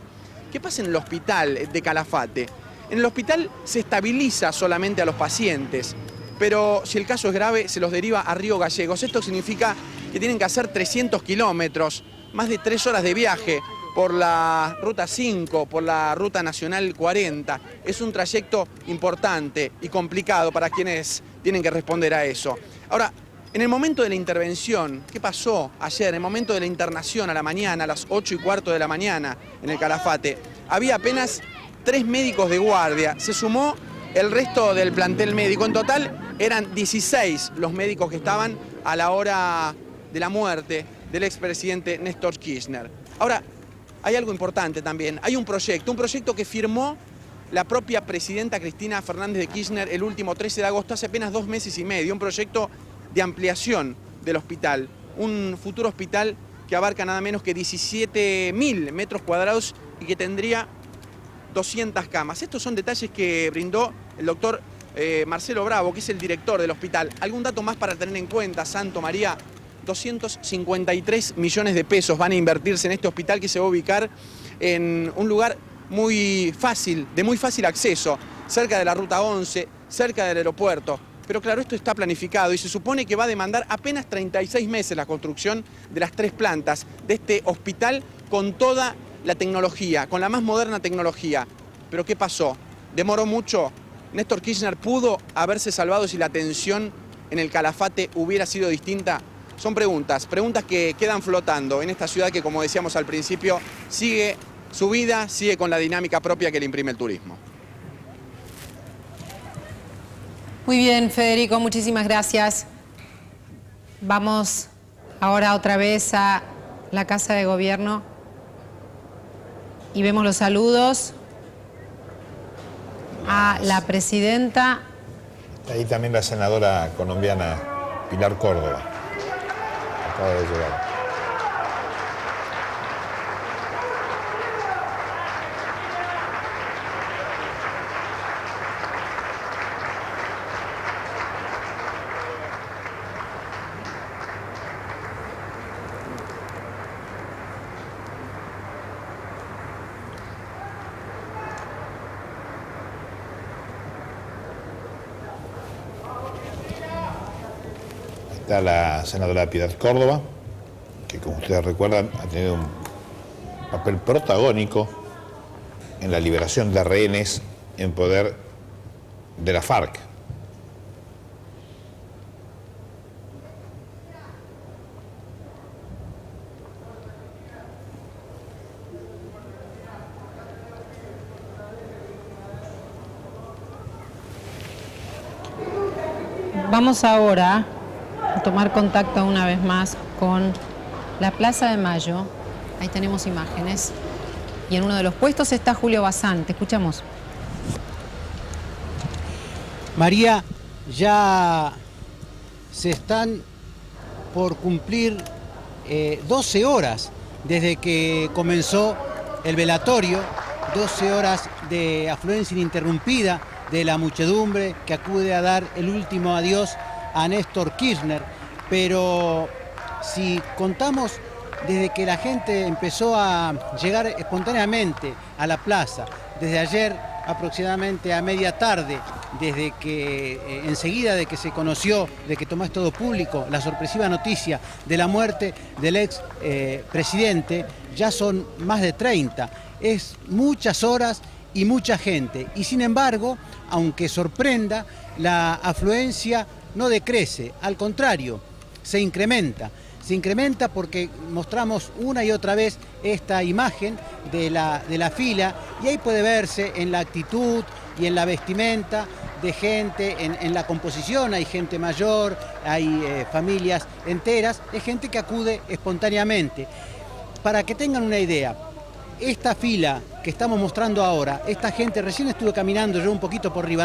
¿Qué pasa en el hospital de Calafate? En el hospital se estabiliza solamente a los pacientes, pero si el caso es grave se los deriva a Río Gallegos. Esto significa que tienen que hacer 300 kilómetros, más de 3 horas de viaje por la Ruta 5, por la Ruta Nacional 40. Es un trayecto importante y complicado para quienes tienen que responder a eso. Ahora, en el momento de la intervención, ¿qué pasó ayer? En el momento de la internación a la mañana, a las 8:15 de la mañana en el Calafate, había apenas 3 médicos de guardia. Se sumó el resto del plantel médico. En total eran 16 los médicos que estaban a la hora de la muerte del expresidente Néstor Kirchner. Ahora, hay algo importante también. Hay un proyecto que firmó la propia presidenta Cristina Fernández de Kirchner el último 13 de agosto, hace apenas 2 meses y medio, un proyecto de ampliación del hospital, un futuro hospital que abarca nada menos que 17.000 metros cuadrados y que tendría 200 camas. Estos son detalles que brindó el doctor Marcelo Bravo, que es el director del hospital. ¿Algún dato más para tener en cuenta, Santo María? 253 millones de pesos van a invertirse en este hospital que se va a ubicar en un lugar muy fácil, de muy fácil acceso, cerca de la Ruta 11, cerca del aeropuerto. Pero claro, esto está planificado y se supone que va a demandar apenas 36 meses la construcción de las 3 plantas de este hospital con toda la tecnología, con la más moderna tecnología. ¿Pero qué pasó? ¿Demoró mucho? ¿Néstor Kirchner pudo haberse salvado si la atención en el Calafate hubiera sido distinta? Son preguntas que quedan flotando en esta ciudad que, como decíamos al principio, sigue su vida, sigue con la dinámica propia que le imprime el turismo. Muy bien, Federico, muchísimas gracias. Vamos ahora otra vez a la Casa de Gobierno y vemos los saludos a la presidenta. Ahí también la senadora colombiana Pilar Córdoba. Acaba de llegar. Está la senadora Piedad Córdoba, que como ustedes recuerdan ha tenido un papel protagónico en la liberación de rehenes en poder de la FARC. Vamos ahora a tomar contacto una vez más con la Plaza de Mayo. Ahí tenemos imágenes. Y en uno de los puestos está Julio Bazán. Te escuchamos. María, ya se están por cumplir 12 horas desde que comenzó el velatorio, 12 horas de afluencia ininterrumpida de la muchedumbre que acude a dar el último adiós a Néstor Kirchner. Pero si contamos desde que la gente empezó a llegar espontáneamente a la plaza, desde ayer aproximadamente a media tarde, desde que enseguida de que se conoció, de que tomó estado público la sorpresiva noticia de la muerte del ex presidente, ya son más de 30. Es muchas horas y mucha gente. Y sin embargo, aunque sorprenda, la afluencia no decrece, al contrario, se incrementa. Se incrementa porque mostramos una y otra vez esta imagen de la fila, y ahí puede verse en la actitud y en la vestimenta de gente, en la composición. Hay gente mayor, hay familias enteras, es gente que acude espontáneamente. Para que tengan una idea, esta fila que estamos mostrando ahora, esta gente recién estuvo caminando yo un poquito por Rivadavia,